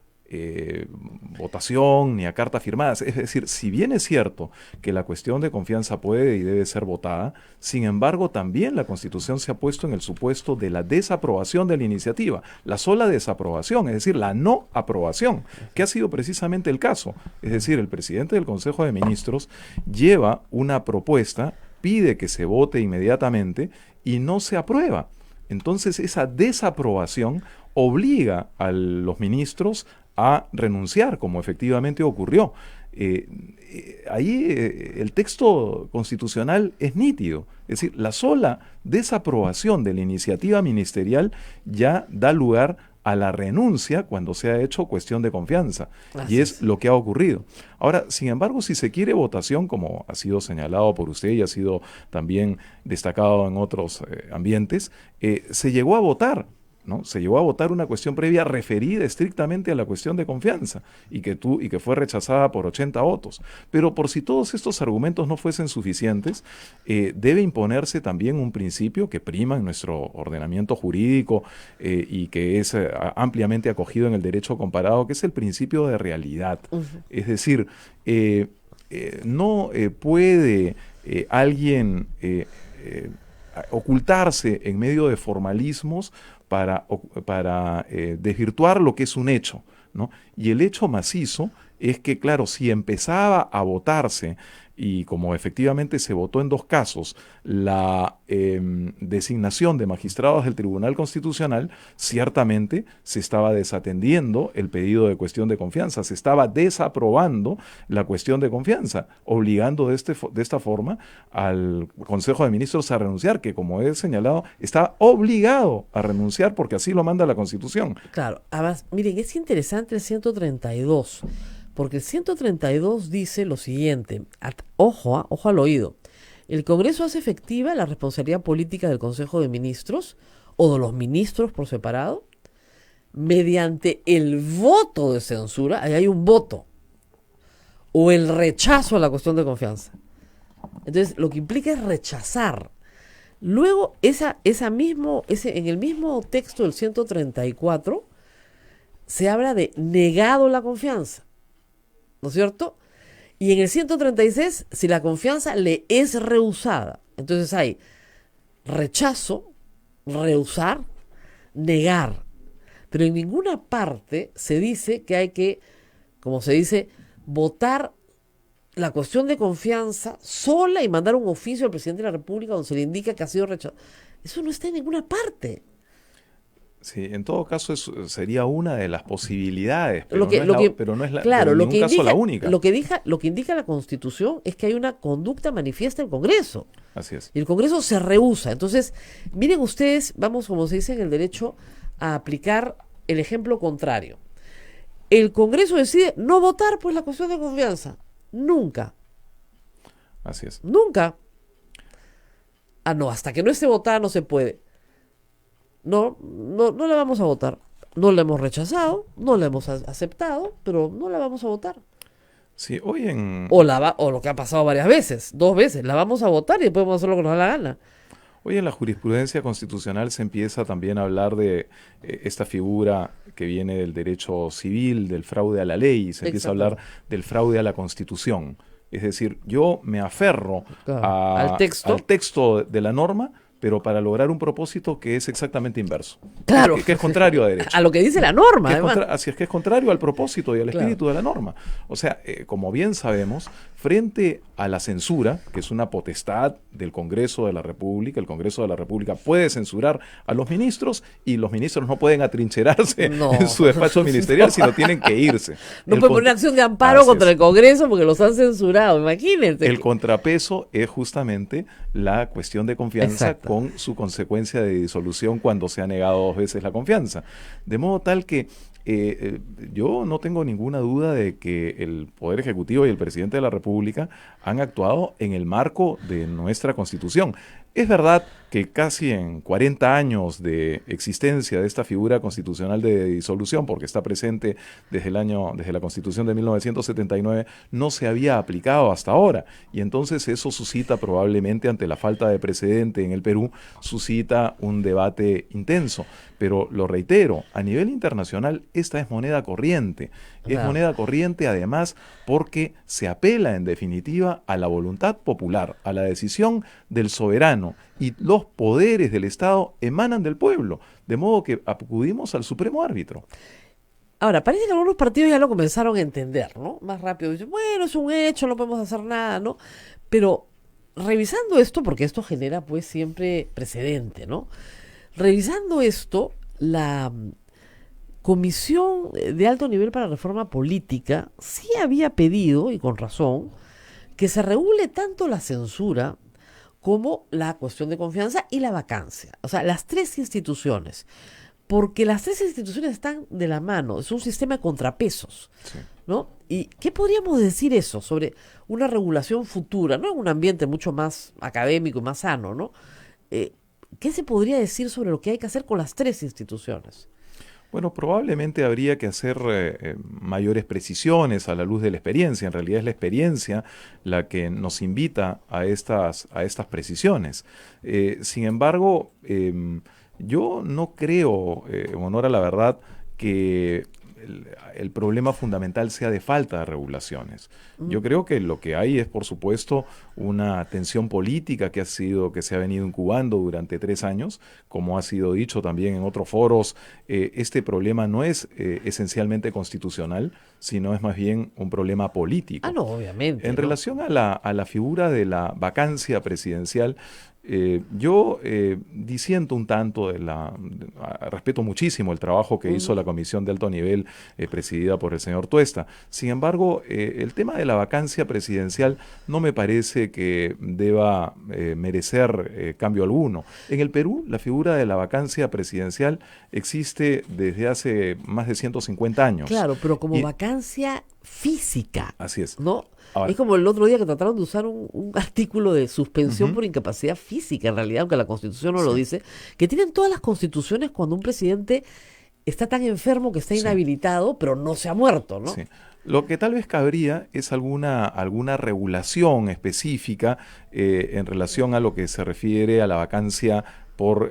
votación ni a cartas firmadas. Es decir, si bien es cierto que la cuestión de confianza puede y debe ser votada, sin embargo también la Constitución se ha puesto en el supuesto de la desaprobación de la iniciativa, la sola desaprobación, es decir, la no aprobación, que ha sido precisamente el caso. Es decir, el presidente del Consejo de Ministros lleva una propuesta, pide que se vote inmediatamente y no se aprueba. Entonces esa desaprobación obliga a los ministros a renunciar, como efectivamente ocurrió. Ahí el texto constitucional es nítido, es decir, la sola desaprobación de la iniciativa ministerial ya da lugar a la renuncia cuando se ha hecho cuestión de confianza. Y es lo que ha ocurrido. Ahora, sin embargo, si se quiere votación, como ha sido señalado por usted y ha sido también destacado en otros ambientes, se llegó a votar, ¿no? Se llevó a votar una cuestión previa referida estrictamente a la cuestión de confianza y que fue rechazada por 80 votos. Pero por si todos estos argumentos no fuesen suficientes, debe imponerse también un principio que prima en nuestro ordenamiento jurídico y que es ampliamente acogido en el derecho comparado, que es el principio de realidad. Es decir, no puede alguien ocultarse en medio de formalismos para desvirtuar lo que es un hecho, ¿no? Y el hecho macizo es que, claro, si empezaba a votarse, y como efectivamente se votó en 2 casos, la designación de magistrados del Tribunal Constitucional, ciertamente se estaba desatendiendo el pedido de cuestión de confianza, se estaba desaprobando la cuestión de confianza, obligando de esta forma al Consejo de Ministros a renunciar, que como he señalado, está obligado a renunciar porque así lo manda la Constitución. Claro, además, miren, es interesante el 132, porque el 132 dice lo siguiente, ojo al oído: el Congreso hace efectiva la responsabilidad política del Consejo de Ministros o de los ministros por separado mediante el voto de censura, ahí hay un voto, o el rechazo a la cuestión de confianza. Entonces, lo que implica es rechazar. Luego, en el mismo texto del 134 se habla de negado la confianza, ¿no es cierto? Y en el 136, si la confianza le es rehusada. Entonces hay rechazo, rehusar, negar. Pero en ninguna parte se dice que hay que, como se dice, votar la cuestión de confianza sola y mandar un oficio al presidente de la República donde se le indica que ha sido rechazado. Eso no está en ninguna parte. Sí, en todo caso eso sería una de las posibilidades, pero no es en ningún caso la única. Lo que indica la Constitución es que hay una conducta manifiesta del Congreso. Así es. Y el Congreso se rehúsa. Entonces, miren ustedes, vamos, como se dice en el derecho, a aplicar el ejemplo contrario. El Congreso decide no votar por la cuestión de confianza. Nunca. Así es. Nunca. No, hasta que no esté votada no se puede. No la vamos a votar. No la hemos rechazado, no la hemos aceptado, pero no la vamos a votar. Sí, hoy en... O lo que ha pasado varias veces, 2 veces, la vamos a votar y después podemos hacer lo que nos da la gana. Hoy en la jurisprudencia constitucional se empieza también a hablar de esta figura que viene del derecho civil, del fraude a la ley, y se empieza a hablar del fraude a la Constitución. Es decir, yo me aferro al texto de la norma, pero para lograr un propósito que es exactamente inverso. Claro. Que es contrario a derecho. A lo que dice la norma, así es, que es contrario al propósito y al espíritu de la norma. O sea, como bien sabemos, frente a la censura, que es una potestad del Congreso de la República, el Congreso de la República puede censurar a los ministros y los ministros no pueden atrincherarse en su despacho ministerial, sino tienen que irse. No pueden poner una acción de amparo contra el Congreso porque los han censurado, imagínense. El contrapeso es justamente la cuestión de confianza con su consecuencia de disolución cuando se ha negado 2 veces la confianza. De modo tal que yo no tengo ninguna duda de que el Poder Ejecutivo y el Presidente de la República han actuado en el marco de nuestra Constitución. Es verdad que casi en 40 años de existencia de esta figura constitucional de disolución, porque está presente desde la Constitución de 1979, no se había aplicado hasta ahora. Y entonces eso suscita probablemente, ante la falta de precedente en el Perú, suscita un debate intenso. Pero lo reitero, a nivel internacional esta es moneda corriente. Es moneda corriente además porque se apela en definitiva a la voluntad popular, a la decisión del soberano, y los poderes del Estado emanan del pueblo, de modo que acudimos al supremo árbitro. Ahora, parece que algunos partidos ya lo comenzaron a entender, ¿no? Más rápido. Dicen, bueno, es un hecho, no podemos hacer nada, ¿no? Pero revisando esto, porque esto genera pues siempre precedente, ¿no? Revisando esto, la Comisión de Alto Nivel para Reforma Política sí había pedido, y con razón, que se regule tanto la censura como la cuestión de confianza y la vacancia. O sea, las 3 instituciones. Porque las 3 instituciones están de la mano. Es un sistema de contrapesos, sí, ¿no? ¿Y qué podríamos decir eso sobre una regulación futura, ¿no? En un ambiente mucho más académico y más sano, ¿no? ¿Qué se podría decir sobre lo que hay que hacer con las 3 instituciones? Bueno, probablemente habría que hacer mayores precisiones a la luz de la experiencia. En realidad es la experiencia la que nos invita a estas precisiones. Sin embargo, yo no creo, en honor a la verdad, que el problema fundamental sea de falta de regulaciones. Yo creo que lo que hay es, por supuesto, una tensión política que se ha venido incubando durante 3 años, como ha sido dicho también en otros foros. Este problema no es esencialmente constitucional, sino es más bien un problema político. No, obviamente. En relación a la figura de la vacancia presidencial, yo disiento un tanto respeto muchísimo el trabajo que hizo la Comisión de Alto Nivel presidida por el señor Tuesta. Sin embargo, el tema de la vacancia presidencial no me parece que deba merecer cambio alguno. En el Perú, la figura de la vacancia presidencial existe desde hace más de 150 años. Claro, pero como vacancia física. Así es. ¿No? Ahora, es como el otro día que trataron de usar un artículo de suspensión por incapacidad física, en realidad, aunque la Constitución no lo dice, que tienen todas las constituciones cuando un presidente está tan enfermo que está inhabilitado, pero no se ha muerto, ¿no? Sí. Lo que tal vez cabría es alguna regulación específica en relación a lo que se refiere a la vacancia por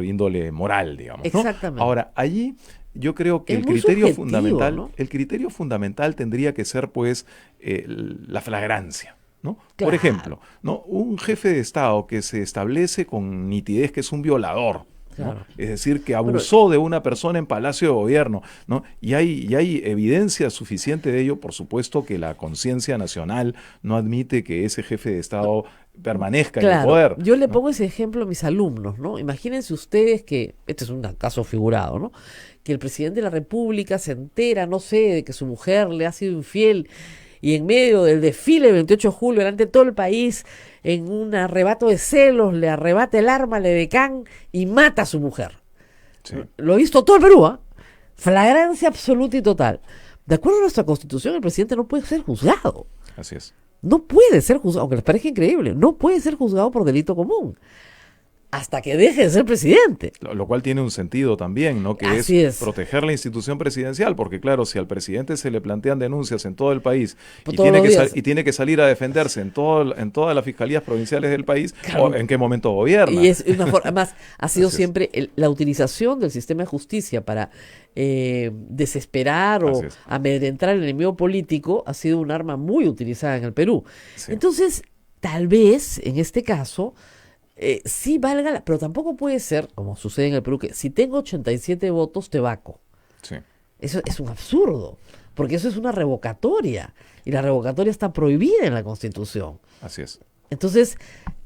índole moral, digamos, ¿no? Exactamente. Ahora, allí yo creo que el criterio fundamental, ¿no? El criterio fundamental tendría que ser, pues, la flagrancia, ¿no? Claro. Por ejemplo, ¿no? Un jefe de Estado que se establece con nitidez que es un violador, ¿no? Claro. Es decir, que abusó de una persona en Palacio de Gobierno, ¿no? Y hay evidencia suficiente de ello. Por supuesto que la conciencia nacional no admite que ese jefe de Estado permanezca en el poder. Yo le pongo ese ejemplo a mis alumnos, ¿no? Imagínense ustedes que, este es un caso figurado, ¿no? Que el presidente de la República se entera, no sé, de que su mujer le ha sido infiel, y en medio del desfile del 28 de julio, delante de todo el país, en un arrebato de celos, le arrebata el arma al edecán y mata a su mujer. Sí. Lo ha visto todo el Perú, ¿eh? Flagrancia absoluta y total. De acuerdo a nuestra Constitución, el presidente no puede ser juzgado. Así es. No puede ser juzgado, aunque les parezca increíble, no puede ser juzgado por delito común hasta que deje de ser presidente. Lo cual tiene un sentido también, ¿no? Que es proteger la institución presidencial, porque claro, si al presidente se le plantean denuncias en todo el país y tiene que salir a defenderse en todas las fiscalías provinciales del país, claro, ¿en qué momento gobierna? Y es una forma, además, ha sido siempre la utilización del sistema de justicia para desesperar o amedrentar al enemigo político ha sido un arma muy utilizada en el Perú. Sí. Entonces, tal vez, en este caso, sí valga, pero tampoco puede ser, como sucede en el Perú, que si tengo 87 votos te vaco. Sí. Eso es un absurdo, porque eso es una revocatoria, y la revocatoria está prohibida en la Constitución. Así es. Entonces,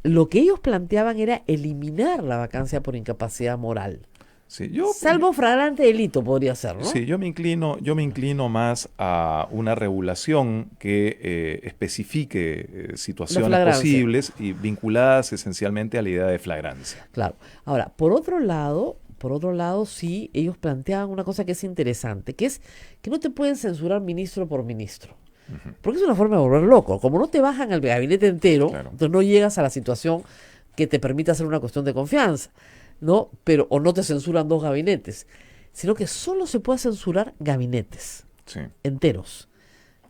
lo que ellos planteaban era eliminar la vacancia por incapacidad moral. Sí, salvo flagrante delito podría ser, ¿no? Sí, yo me inclino más a una regulación que especifique situaciones posibles y vinculadas esencialmente a la idea de flagrancia. Claro. Ahora, por otro lado, sí, ellos planteaban una cosa que es interesante, que es que no te pueden censurar ministro por ministro. Porque es una forma de volver loco. Como no te bajan al gabinete entero, entonces no llegas a la situación que te permita hacer una cuestión de confianza, ¿no? Pero, o no te censuran 2 gabinetes, sino que solo se puede censurar gabinetes enteros,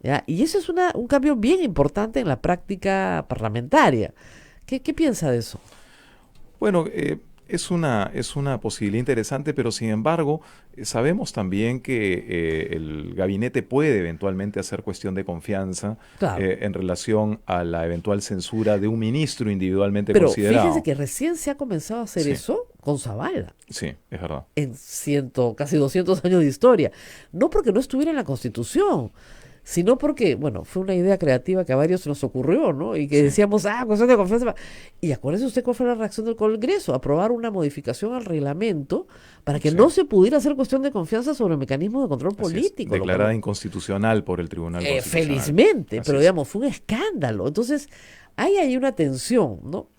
¿ya? Y eso es un cambio bien importante en la práctica parlamentaria. ¿Qué piensa de eso? Bueno, es una posibilidad interesante, pero sin embargo sabemos también que el gabinete puede eventualmente hacer cuestión de confianza en relación a la eventual censura de un ministro individualmente considerado. Pero fíjese que recién se ha comenzado a hacer eso con Zavala. Sí, es verdad. En casi 200 años de historia. No porque no estuviera en la Constitución, sino porque, bueno, fue una idea creativa que a varios se nos ocurrió, ¿no? Y que decíamos, cuestión de confianza. Y acuérdese usted cuál fue la reacción del Congreso, aprobar una modificación al reglamento para que no se pudiera hacer cuestión de confianza sobre el mecanismo de control político. Declarada inconstitucional por el Tribunal Constitucional. Felizmente, pero digamos, fue un escándalo. Entonces, hay ahí una tensión, ¿no?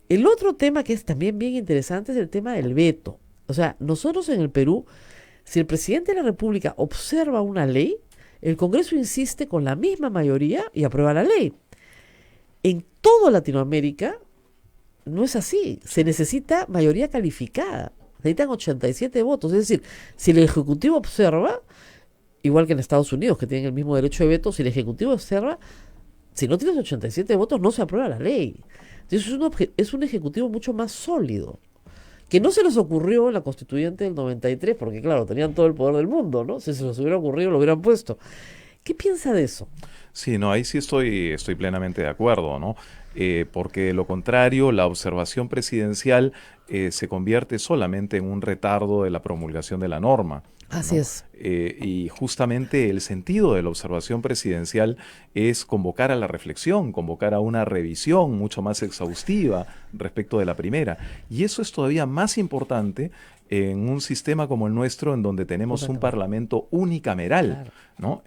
El otro tema que es también bien interesante es el tema del veto. O sea, nosotros en el Perú, si el presidente de la República observa una ley, el Congreso insiste con la misma mayoría y aprueba la ley. En toda Latinoamérica no es así. Se necesita mayoría calificada. Necesitan 87 votos. Es decir, si el Ejecutivo observa, igual que en Estados Unidos, que tienen el mismo derecho de veto, si el Ejecutivo observa, si no tienes 87 votos, no se aprueba la ley. Entonces es un Ejecutivo mucho más sólido. Que no se les ocurrió en la Constituyente del 93, porque claro, tenían todo el poder del mundo, ¿no? Si se les hubiera ocurrido, lo hubieran puesto. ¿Qué piensa de eso? Sí, no, ahí sí estoy plenamente de acuerdo, ¿no? Porque de lo contrario, la observación presidencial se convierte solamente en un retardo de la promulgación de la norma. Así es. Y justamente el sentido de la observación presidencial es convocar a la reflexión, convocar a una revisión mucho más exhaustiva respecto de la primera. Y eso es todavía más importante en un sistema como el nuestro, en donde tenemos un parlamento unicameral, ¿no?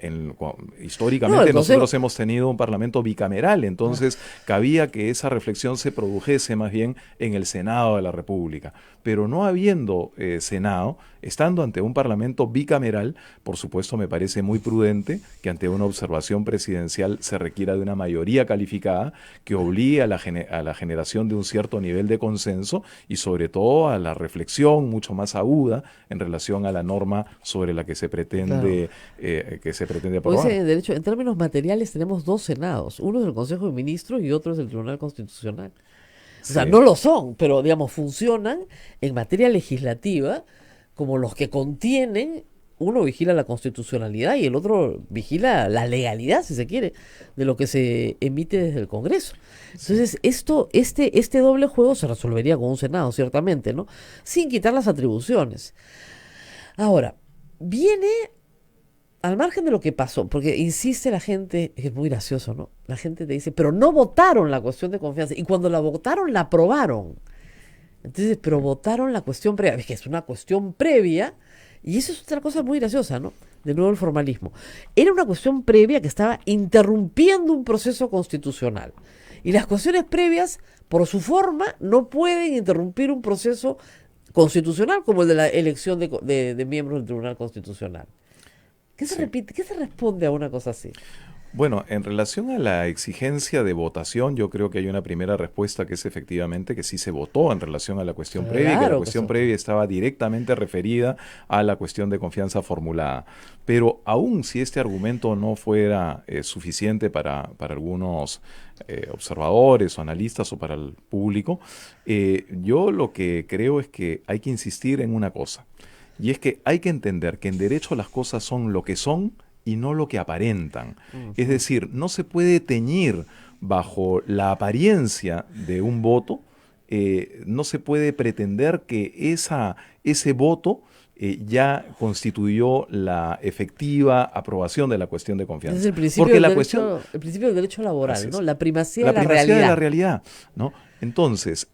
Históricamente nosotros hemos tenido un parlamento bicameral, entonces cabía que esa reflexión se produjese más bien en el Senado de la República. Pero no habiendo Senado, estando ante un parlamento bicameral, por supuesto me parece muy prudente que ante una observación presidencial se requiera de una mayoría calificada que obligue a la generación de un cierto nivel de consenso y sobre todo a la reflexión mucho más aguda en relación a la norma sobre la que se pretende aprobar. Pues, de hecho, en términos materiales tenemos 2 senados, uno es el Consejo de Ministros y otro es el Tribunal Constitucional. O sea, no lo son, pero digamos, funcionan en materia legislativa como los que contienen, uno vigila la constitucionalidad y el otro vigila la legalidad, si se quiere, de lo que se emite desde el Congreso. Entonces, este doble juego se resolvería con un Senado, ciertamente, ¿no? Sin quitar las atribuciones. Ahora, viene al margen de lo que pasó, porque insiste la gente, es muy gracioso, ¿no? La gente te dice, pero no votaron la cuestión de confianza, y cuando la votaron, la aprobaron. Entonces, pero votaron la cuestión previa, es que es una cuestión previa, y eso es otra cosa muy graciosa, ¿no? De nuevo el formalismo. Era una cuestión previa que estaba interrumpiendo un proceso constitucional. Y las cuestiones previas, por su forma, no pueden interrumpir un proceso constitucional como el de la elección de miembros del Tribunal Constitucional. ¿Qué se repite? ¿Qué se responde a una cosa así? Bueno, en relación a la exigencia de votación, yo creo que hay una primera respuesta que es efectivamente que sí se votó en relación a la cuestión previa, y que la cuestión previa estaba directamente referida a la cuestión de confianza formulada. Pero aún si este argumento no fuera suficiente para algunos observadores o analistas o para el público, yo lo que creo es que hay que insistir en una cosa, y es que hay que entender que en derecho las cosas son lo que son y no lo que aparentan. Es decir, no se puede teñir bajo la apariencia de un voto, no se puede pretender que ese voto ya constituyó la efectiva aprobación de la cuestión de confianza. Es el principio, del, derecho laboral, ¿no? La primacía de la realidad. De la realidad, ¿no? Entonces,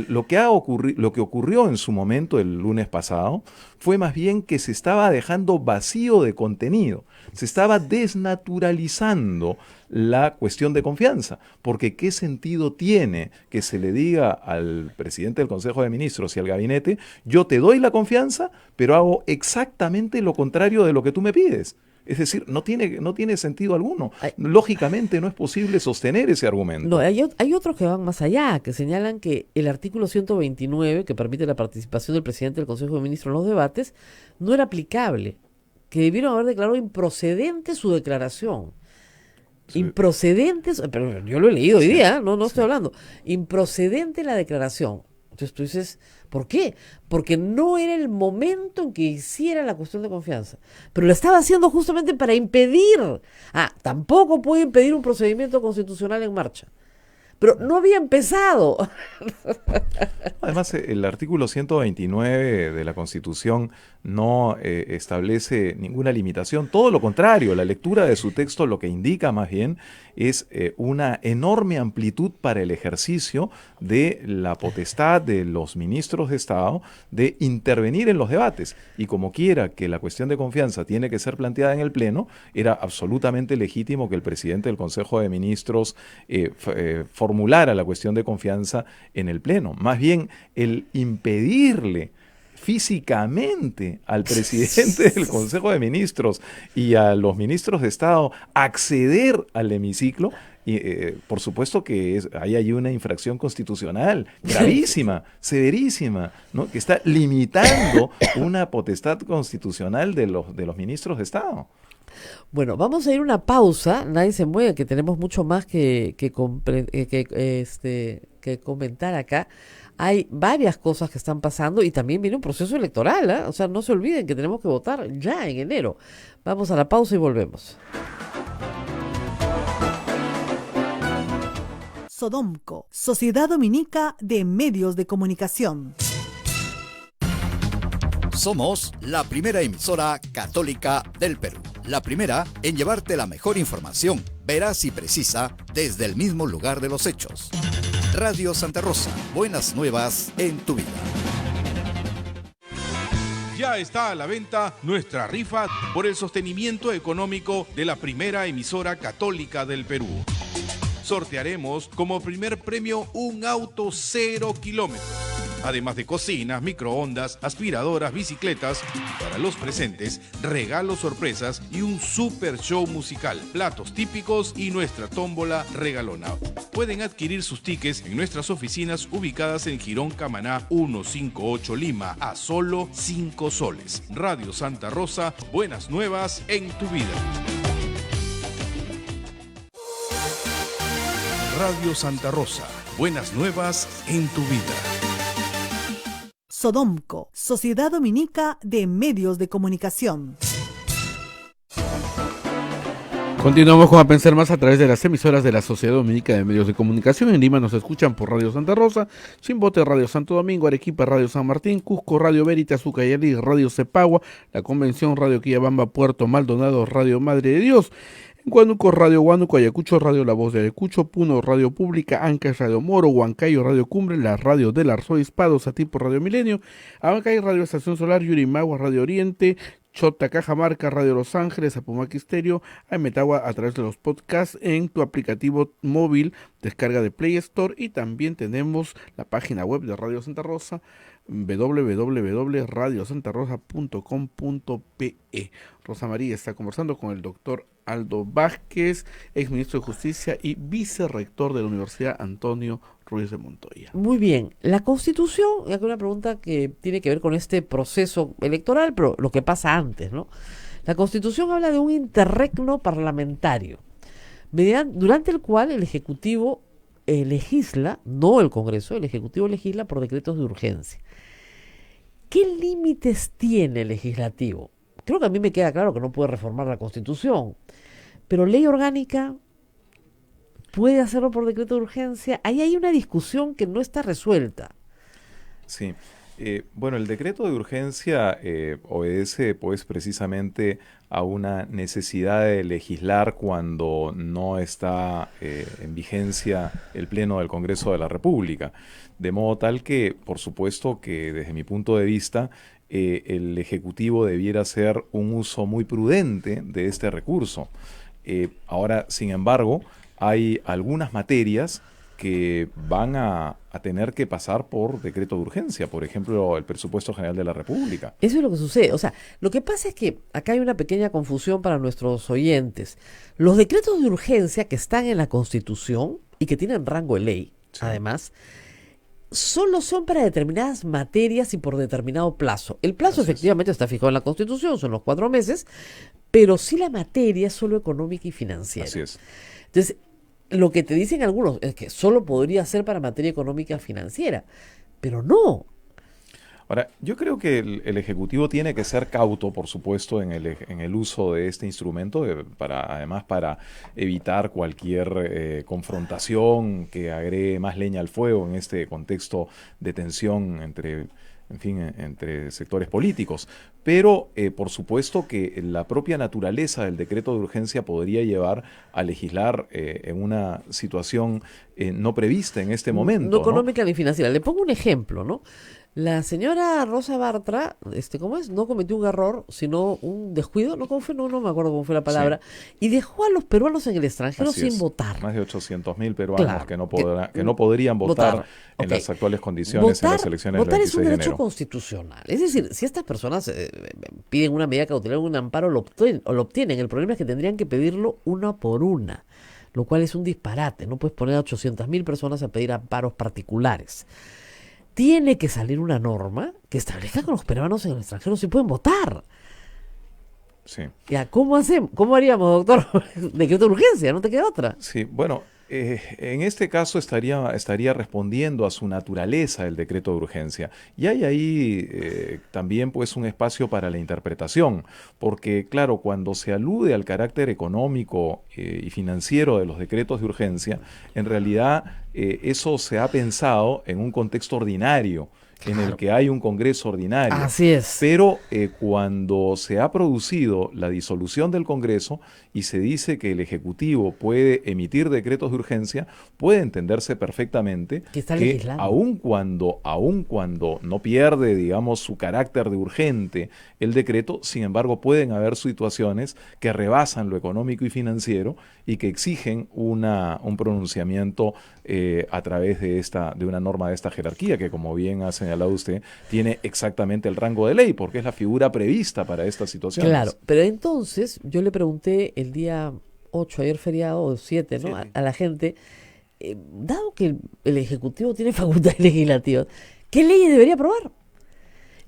lo que ocurrió en su momento el lunes pasado fue más bien que se estaba dejando vacío de contenido, se estaba desnaturalizando la cuestión de confianza, porque ¿qué sentido tiene que se le diga al presidente del Consejo de Ministros y al gabinete, yo te doy la confianza, pero hago exactamente lo contrario de lo que tú me pides? Es decir, no tiene sentido alguno. Lógicamente no es posible sostener ese argumento. No, hay otros que van más allá, que señalan que el artículo 129, que permite la participación del presidente del Consejo de Ministros en los debates, no era aplicable, que debieron haber declarado improcedente su declaración. Sí. Improcedente, pero yo lo he leído hoy día, no estoy hablando. Improcedente la declaración. Entonces tú dices, ¿por qué? Porque no era el momento en que hiciera la cuestión de confianza. Pero lo estaba haciendo justamente para impedir. Tampoco puede impedir un procedimiento constitucional en marcha. Pero no había empezado. Además, el artículo 129 de la Constitución no establece ninguna limitación. Todo lo contrario, la lectura de su texto lo que indica más bien es una enorme amplitud para el ejercicio de la potestad de los ministros de Estado de intervenir en los debates. Y como quiera que la cuestión de confianza tiene que ser planteada en el Pleno, era absolutamente legítimo que el presidente del Consejo de Ministros formulara la cuestión de confianza en el Pleno. Más bien, el impedirle físicamente al presidente del Consejo de Ministros y a los ministros de Estado acceder al hemiciclo, por supuesto que hay ahí una infracción constitucional gravísima, severísima, ¿no? Que está limitando una potestad constitucional de los ministros de Estado. Bueno, vamos a ir a una pausa, nadie se mueve, que tenemos mucho más que comentar acá. Hay varias cosas que están pasando y también viene un proceso electoral, ¿eh? O sea, no se olviden que tenemos que votar ya en enero. Vamos a la pausa y volvemos. Sodomco, Sociedad Dominica de Medios de Comunicación. Somos la primera emisora católica del Perú. La primera en llevarte la mejor información, veraz y precisa, desde el mismo lugar de los hechos. Radio Santa Rosa, buenas nuevas en tu vida. Ya está a la venta nuestra rifa por el sostenimiento económico de la primera emisora católica del Perú. Sortearemos como primer premio un auto 0 kilómetros. Además de cocinas, microondas, aspiradoras, bicicletas. Para los presentes, regalos sorpresas y un super show musical, platos típicos y nuestra tómbola regalona. Pueden adquirir sus tickets en nuestras oficinas ubicadas en Girón Camaná 158 Lima a solo 5 soles. Radio Santa Rosa, buenas nuevas en tu vida. Radio Santa Rosa, buenas nuevas en tu vida. Sodomco, Sociedad Dominica de Medios de Comunicación. Continuamos con A Pensar Más a través de las emisoras de la Sociedad Dominica de Medios de Comunicación. En Lima nos escuchan por Radio Santa Rosa, Chimbote, Radio Santo Domingo, Arequipa, Radio San Martín, Cusco, Radio Veritas, Ucayali, Radio Cepagua, La Convención, Radio Quillabamba, Puerto Maldonado, Radio Madre de Dios. Huánuco, Radio Huánuco, Ayacucho, Radio La Voz de Ayacucho, Puno, Radio Pública, Ancash, Radio Moro, Huancayo, Radio Cumbre, la Radio del Arzobispado, Satipo, Radio Milenio, Abancay, Radio Estación Solar, Yurimagua, Radio Oriente, Chota, Cajamarca, Radio Los Ángeles, Apumaque Stereo, Ametagua a través de los podcasts en tu aplicativo móvil, descarga de Play Store, y también tenemos la página web de Radio Santa Rosa, www.radiosantarosa.com.pe. Rosa María está conversando con el doctor Aldo Vázquez, exministro de Justicia y vicerrector de la Universidad Antonio Ruiz de Montoya. Muy bien, la Constitución, y acá una pregunta que tiene que ver con este proceso electoral, pero lo que pasa antes, ¿no? La Constitución habla de un interregno parlamentario, durante el cual el Ejecutivo legisla, no el Congreso, el Ejecutivo legisla por decretos de urgencia. ¿Qué límites tiene el legislativo? Creo que a mí me queda claro que no puede reformar la Constitución, pero ley orgánica puede hacerlo por decreto de urgencia. Ahí hay una discusión que no está resuelta. Sí, Bueno, el decreto de urgencia obedece pues precisamente a una necesidad de legislar cuando no está en vigencia el Pleno del Congreso de la República. De modo tal que, por supuesto que desde mi punto de vista, el Ejecutivo debiera hacer un uso muy prudente de este recurso. Ahora, sin embargo, hay algunas materias que van a tener que pasar por decreto de urgencia, por ejemplo, el presupuesto general de la República. Eso es lo que sucede. O sea, lo que pasa es que acá hay una pequeña confusión para nuestros oyentes. Los decretos de urgencia que están en la Constitución y que tienen rango de ley, además, solo son para determinadas materias y por determinado plazo. El plazo efectivamente está fijado en la Constitución, son los 4 meses, pero sí la materia es solo económica y financiera. Así es. Entonces, lo que te dicen algunos es que solo podría ser para materia económica financiera, pero no. Ahora, yo creo que el Ejecutivo tiene que ser cauto, por supuesto, en el uso de este instrumento, además para evitar cualquier confrontación que agregue más leña al fuego en este contexto de tensión entre sectores políticos. Pero, por supuesto que la propia naturaleza del decreto de urgencia podría llevar a legislar en una situación no prevista en este momento. No económica ni financiera. Le pongo un ejemplo, ¿no? La señora Rosa Bartra, ¿cómo es? No cometió un error, sino un descuido, no me acuerdo cómo fue la palabra, y dejó a los peruanos en el extranjero sin votar. Más de 800.000 peruanos que no podrían votar en las actuales condiciones en las elecciones del 26 de enero. Votar es un derecho constitucional. Es decir, si estas personas piden una medida cautelar, un amparo, lo obtienen. El problema es que tendrían que pedirlo una por una, lo cual es un disparate. No puedes poner a 800.000 personas a pedir amparos particulares. Tiene que salir una norma que establezca que los peruanos en el extranjero sí pueden votar. Sí. Ya, ¿cómo hacemos? ¿Cómo haríamos, doctor? Decreto de urgencia, no te queda otra. Sí, bueno, en este caso estaría respondiendo a su naturaleza el decreto de urgencia. Y hay ahí también pues un espacio para la interpretación, porque claro, cuando se alude al carácter económico y financiero de los decretos de urgencia, en realidad eso se ha pensado en un contexto ordinario, en el que hay un Congreso ordinario. Así es. Pero cuando se ha producido la disolución del Congreso y se dice que el Ejecutivo puede emitir decretos de urgencia, puede entenderse perfectamente que aun cuando no pierde, digamos, su carácter de urgente el decreto, sin embargo pueden haber situaciones que rebasan lo económico y financiero y que exigen un pronunciamiento a través de una norma de esta jerarquía, que como bien ha señalado usted, tiene exactamente el rango de ley, porque es la figura prevista para estas situaciones. Claro, pero entonces yo le pregunté el día 8, ayer feriado, o 7, ¿no? A la gente, dado que el Ejecutivo tiene facultades legislativas, ¿qué leyes debería aprobar?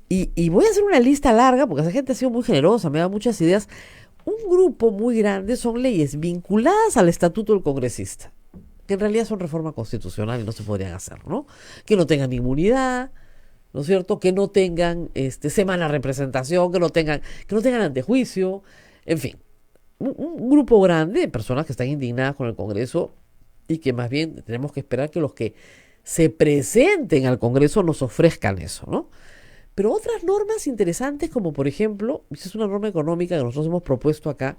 Y voy a hacer una lista larga, porque esa gente ha sido muy generosa, me da muchas ideas. Un grupo muy grande son leyes vinculadas al estatuto del congresista, que en realidad son reforma constitucional y no se podrían hacer, ¿no? Que no tengan inmunidad, ¿no es cierto? Que no tengan semana de representación, que no tengan antejuicio, en fin. Un grupo grande de personas que están indignadas con el Congreso y que más bien tenemos que esperar que los que se presenten al Congreso nos ofrezcan eso, ¿no? Pero otras normas interesantes, como por ejemplo, esa es una norma económica que nosotros hemos propuesto acá,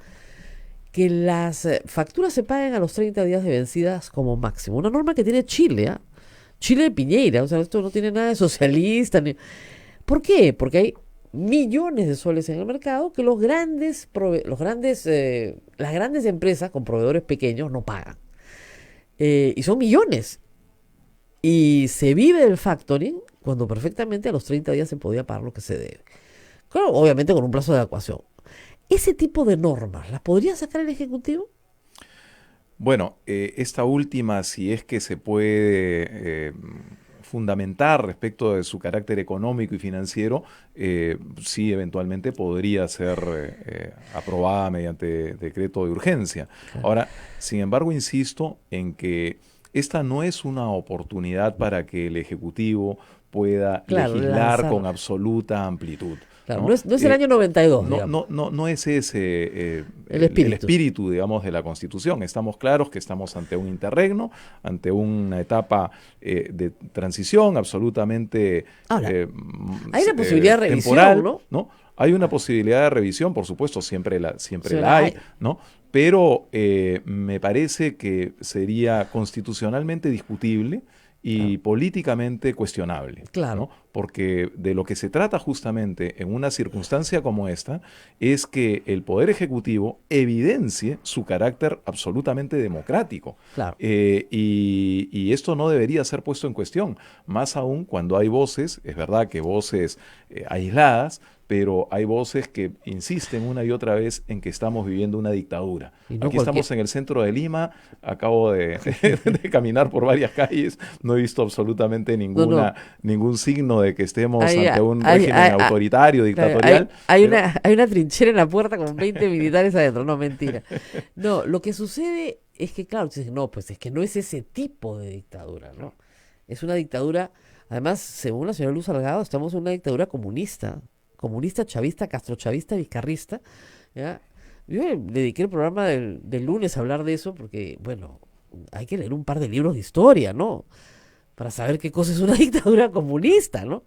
que las facturas se paguen a los 30 días de vencidas como máximo. Una norma que tiene Chile, ¿eh? Chile de Piñera, o sea, esto no tiene nada de socialista. ¿Por qué? Porque hay millones de soles en el mercado que las grandes empresas con proveedores pequeños no pagan. Y son millones. Y se vive del factoring cuando perfectamente a los 30 días se podía pagar lo que se debe. Claro, obviamente con un plazo de adecuación. ¿Ese tipo de normas las podría sacar el Ejecutivo? Bueno, esta última, si es que se puede fundamentar respecto de su carácter económico y financiero, sí eventualmente podría ser aprobada mediante decreto de urgencia. Claro. Ahora, sin embargo, insisto en que esta no es una oportunidad para que el Ejecutivo pueda legislar con absoluta amplitud. Claro, no es el año 92. No es ese el espíritu, digamos, de la Constitución. Estamos claros que estamos ante un interregno, ante una etapa de transición absolutamente Ahora, hay una posibilidad de revisión, temporal, ¿no? Hay una posibilidad de revisión, por supuesto, siempre la hay, ¿no? Pero me parece que sería constitucionalmente discutible y políticamente cuestionable. Claro. ¿no? Porque de lo que se trata justamente en una circunstancia como esta es que el Poder Ejecutivo evidencie su carácter absolutamente democrático. Claro. Y esto no debería ser puesto en cuestión, más aún cuando hay voces, es verdad que voces aisladas, pero hay voces que insisten una y otra vez en que estamos viviendo una dictadura. Aquí estamos en el centro de Lima, acabo de caminar por varias calles, no he visto absolutamente ningún signo de que estemos ante un régimen autoritario, dictatorial. Hay una trinchera en la puerta con 20 militares adentro, no, mentira. No, lo que sucede es que, claro, no, pues es que no es ese tipo de dictadura, ¿no? Es una dictadura, además, según la señora Luz Salgado, estamos en una dictadura comunista, chavista, castrochavista, vizcarrista, ¿ya? Yo le dediqué el programa del lunes a hablar de eso porque, bueno, hay que leer un par de libros de historia, ¿no? Para saber qué cosa es una dictadura comunista, ¿no?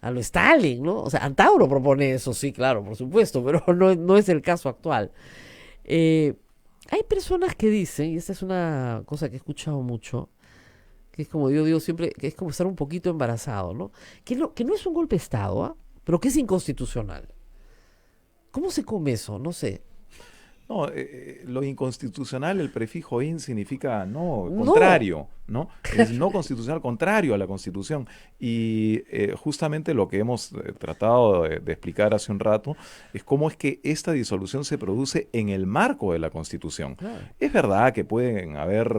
A lo Stalin, ¿no? O sea, Antauro propone eso, sí, claro, por supuesto, pero no es el caso actual. Hay personas que dicen, y esta es una cosa que he escuchado mucho, que es como yo digo siempre, que es como estar un poquito embarazado, ¿no? Que no es un golpe de Estado, ¿ah? Pero que es inconstitucional. ¿Cómo se come eso? No sé. No, lo inconstitucional, el prefijo in significa contrario, ¿no? Es no constitucional, contrario a la Constitución. Y justamente lo que hemos tratado de explicar hace un rato es cómo es que esta disolución se produce en el marco de la Constitución. Claro. Es verdad que puede haber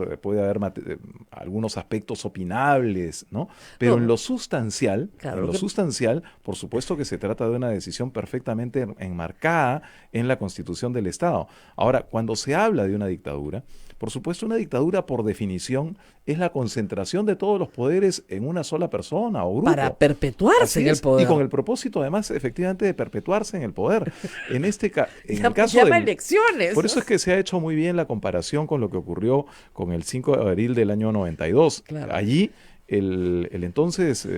algunos aspectos opinables, ¿no? Pero en lo sustancial, por supuesto que se trata de una decisión perfectamente enmarcada en la Constitución del Estado. Ahora, cuando se habla de una dictadura, por supuesto, una dictadura por definición es la concentración de todos los poderes en una sola persona o grupo. Para perpetuarse en el poder. Y con el propósito, además, efectivamente, de perpetuarse en el poder. En el caso de elecciones. Por eso es que se ha hecho muy bien la comparación con lo que ocurrió con el 5 de abril del año 92. Claro. Allí, el entonces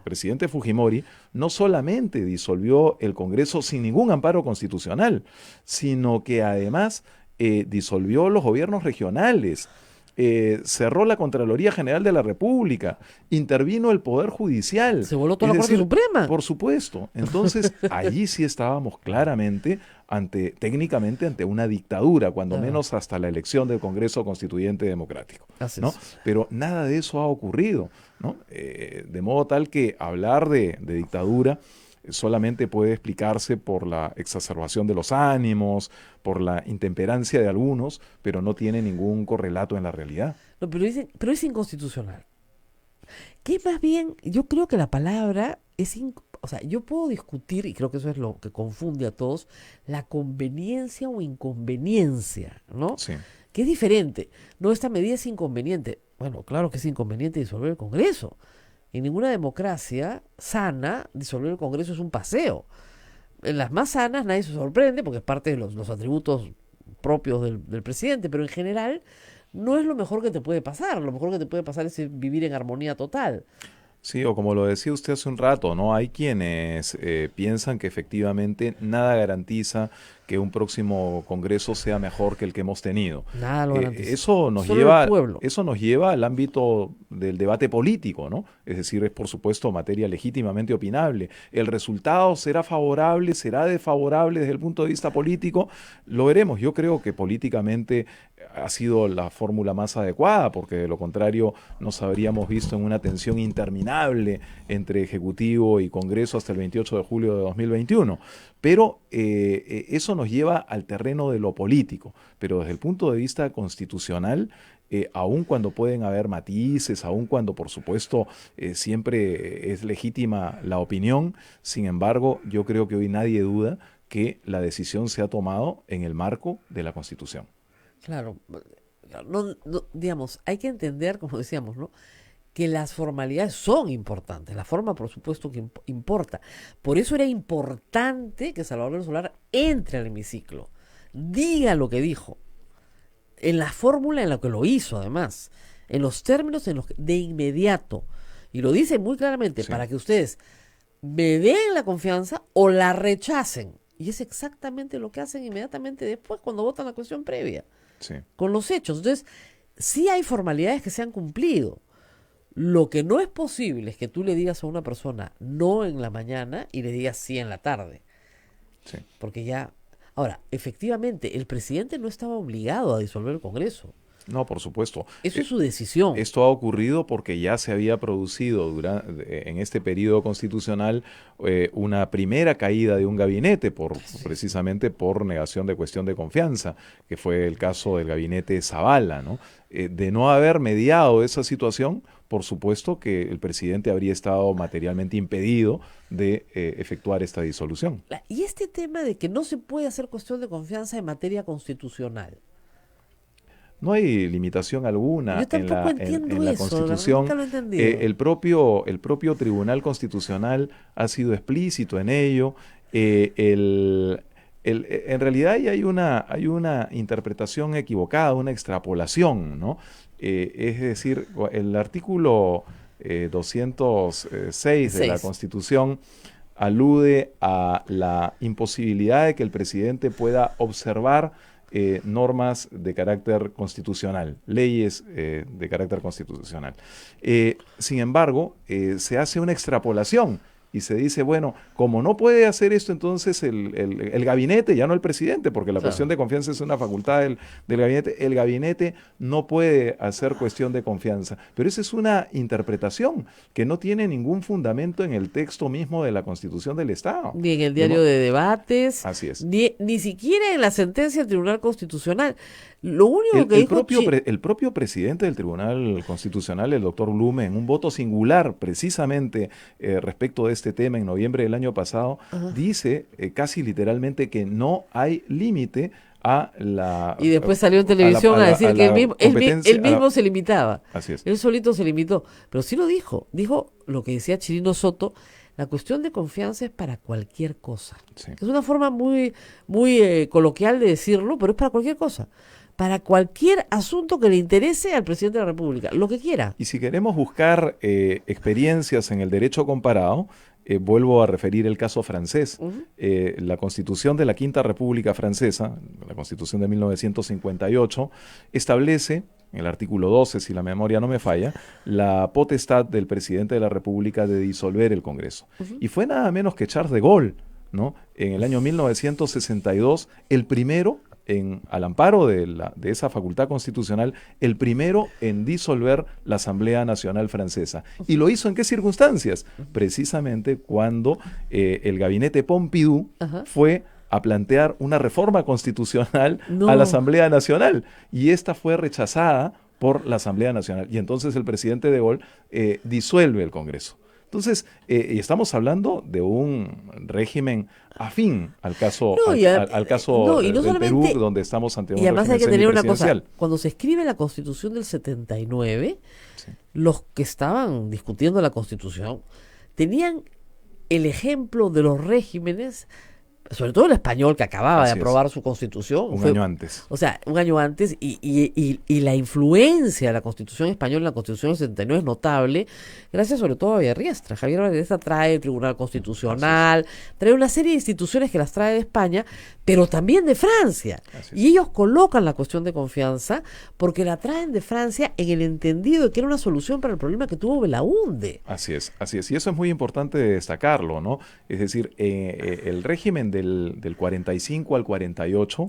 presidente Fujimori no solamente disolvió el Congreso sin ningún amparo constitucional, sino que además disolvió los gobiernos regionales, cerró la Contraloría General de la República, intervino el Poder Judicial. Se voló toda la Corte Suprema. Por supuesto. Entonces, allí sí estábamos claramente técnicamente ante una dictadura, cuando menos hasta la elección del Congreso Constituyente Democrático, ¿no? Pero nada de eso ha ocurrido, ¿no? De modo tal que hablar de dictadura solamente puede explicarse por la exacerbación de los ánimos, por la intemperancia de algunos, pero no tiene ningún correlato en la realidad. No, pero es inconstitucional. Que más bien, yo creo que la palabra es... O sea, yo puedo discutir, y creo que eso es lo que confunde a todos, la conveniencia o inconveniencia, ¿no? Sí. Que es diferente. No, esta medida es inconveniente. Bueno, claro que es inconveniente disolver el Congreso. En ninguna democracia sana, disolver el Congreso es un paseo. En las más sanas nadie se sorprende porque es parte de los atributos propios del presidente, pero en general no es lo mejor que te puede pasar. Lo mejor que te puede pasar es vivir en armonía total. Sí, o como lo decía usted hace un rato, ¿no? Hay quienes piensan que efectivamente nada garantiza que un próximo Congreso sea mejor que el que hemos tenido. Nada lo garantiza. Eso nos lleva al ámbito del debate político, ¿no? Es decir, es por supuesto materia legítimamente opinable. ¿El resultado será favorable, será desfavorable desde el punto de vista político? Lo veremos. Yo creo que políticamente ha sido la fórmula más adecuada, porque de lo contrario nos habríamos visto en una tensión interminable entre Ejecutivo y Congreso hasta el 28 de julio de 2021. Pero eso nos lleva al terreno de lo político. Pero desde el punto de vista constitucional, aun cuando pueden haber matices, aun cuando por supuesto siempre es legítima la opinión, sin embargo, yo creo que hoy nadie duda que la decisión se ha tomado en el marco de la Constitución. Claro, digamos, hay que entender, como decíamos, ¿no? que las formalidades son importantes. La forma, por supuesto, que importa. Por eso era importante que Salvador Solar entre al hemiciclo, diga lo que dijo, en la fórmula en la que lo hizo, además, en los términos en los que de inmediato, y lo dice muy claramente, para que ustedes me den la confianza o la rechacen. Y es exactamente lo que hacen inmediatamente después cuando votan la cuestión previa, con los hechos. Entonces, sí hay formalidades que se han cumplido. Lo que no es posible es que tú le digas a una persona no en la mañana y le digas sí en la tarde. Porque ya... Ahora, efectivamente, el presidente no estaba obligado a disolver el Congreso. No, por supuesto. Eso es su decisión. Esto ha ocurrido porque ya se había producido en este periodo constitucional una primera caída de un gabinete precisamente por negación de cuestión de confianza, que fue el caso del gabinete Zavala, ¿no? De no haber mediado esa situación, por supuesto que el presidente habría estado materialmente impedido de efectuar esta disolución. Y este tema de que no se puede hacer cuestión de confianza en materia constitucional. No hay limitación alguna en la Constitución. El propio Tribunal Constitucional ha sido explícito en ello. En realidad hay una interpretación equivocada, una extrapolación, ¿no? Es decir, el artículo 206 de la Constitución alude a la imposibilidad de que el presidente pueda observar normas de carácter constitucional, leyes de carácter constitucional. Sin embargo, se hace una extrapolación y se dice, bueno, como no puede hacer esto, entonces el gabinete, ya no el presidente, porque la cuestión de confianza es una facultad del gabinete, el gabinete no puede hacer cuestión de confianza. Pero esa es una interpretación que no tiene ningún fundamento en el texto mismo de la Constitución del Estado. Ni en el diario de debates. Así es. Ni siquiera en la sentencia del Tribunal Constitucional. Lo único que dijo el propio presidente del Tribunal Constitucional, el doctor Blume, en un voto singular precisamente respecto de este tema en noviembre del año pasado, dice casi literalmente que no hay límite a la... Y después salió en televisión a decir que él mismo se limitaba. Así es. Él solito se limitó. Pero sí lo dijo. Dijo lo que decía Chirino Soto, la cuestión de confianza es para cualquier cosa. Es una forma muy coloquial de decirlo, pero es para cualquier cosa. Para cualquier asunto que le interese al presidente de la República, lo que quiera. Y si queremos buscar experiencias en el derecho comparado, vuelvo a referir el caso francés. La Constitución de la Quinta República Francesa, la Constitución de 1958, establece, en el artículo 12, si la memoria no me falla, la potestad del presidente de la República de disolver el Congreso. Y fue nada menos que Charles de Gaulle, ¿no? En el año 1962, el primero al amparo de esa facultad constitucional, el primero en disolver la Asamblea Nacional Francesa. ¿Y lo hizo en qué circunstancias? Precisamente cuando el gabinete Pompidou fue a plantear una reforma constitucional a la Asamblea Nacional, y esta fue rechazada por la Asamblea Nacional, y entonces el presidente de Gaulle disuelve el Congreso. Entonces, y estamos hablando de un régimen afín al caso, del Perú, donde estamos ante un régimen además hay que tener una cosa, semipresidencial. cuando se escribe la Constitución del 79, los que estaban discutiendo la Constitución tenían el ejemplo de los regímenes, sobre todo el español, que acababa de aprobar su Constitución. Un año antes. O sea, un año antes, y la influencia de la Constitución española en la Constitución del 79 es notable, gracias sobre todo a Villarriestra. Javier Villarriestra trae el Tribunal Constitucional, trae una serie de instituciones que las trae de España, pero también de Francia. Y ellos colocan la cuestión de confianza porque la traen de Francia en el entendido de que era una solución para el problema que tuvo Belaúnde. Así es. Y eso es muy importante destacarlo, ¿no? Es decir, el régimen del 45 al 48,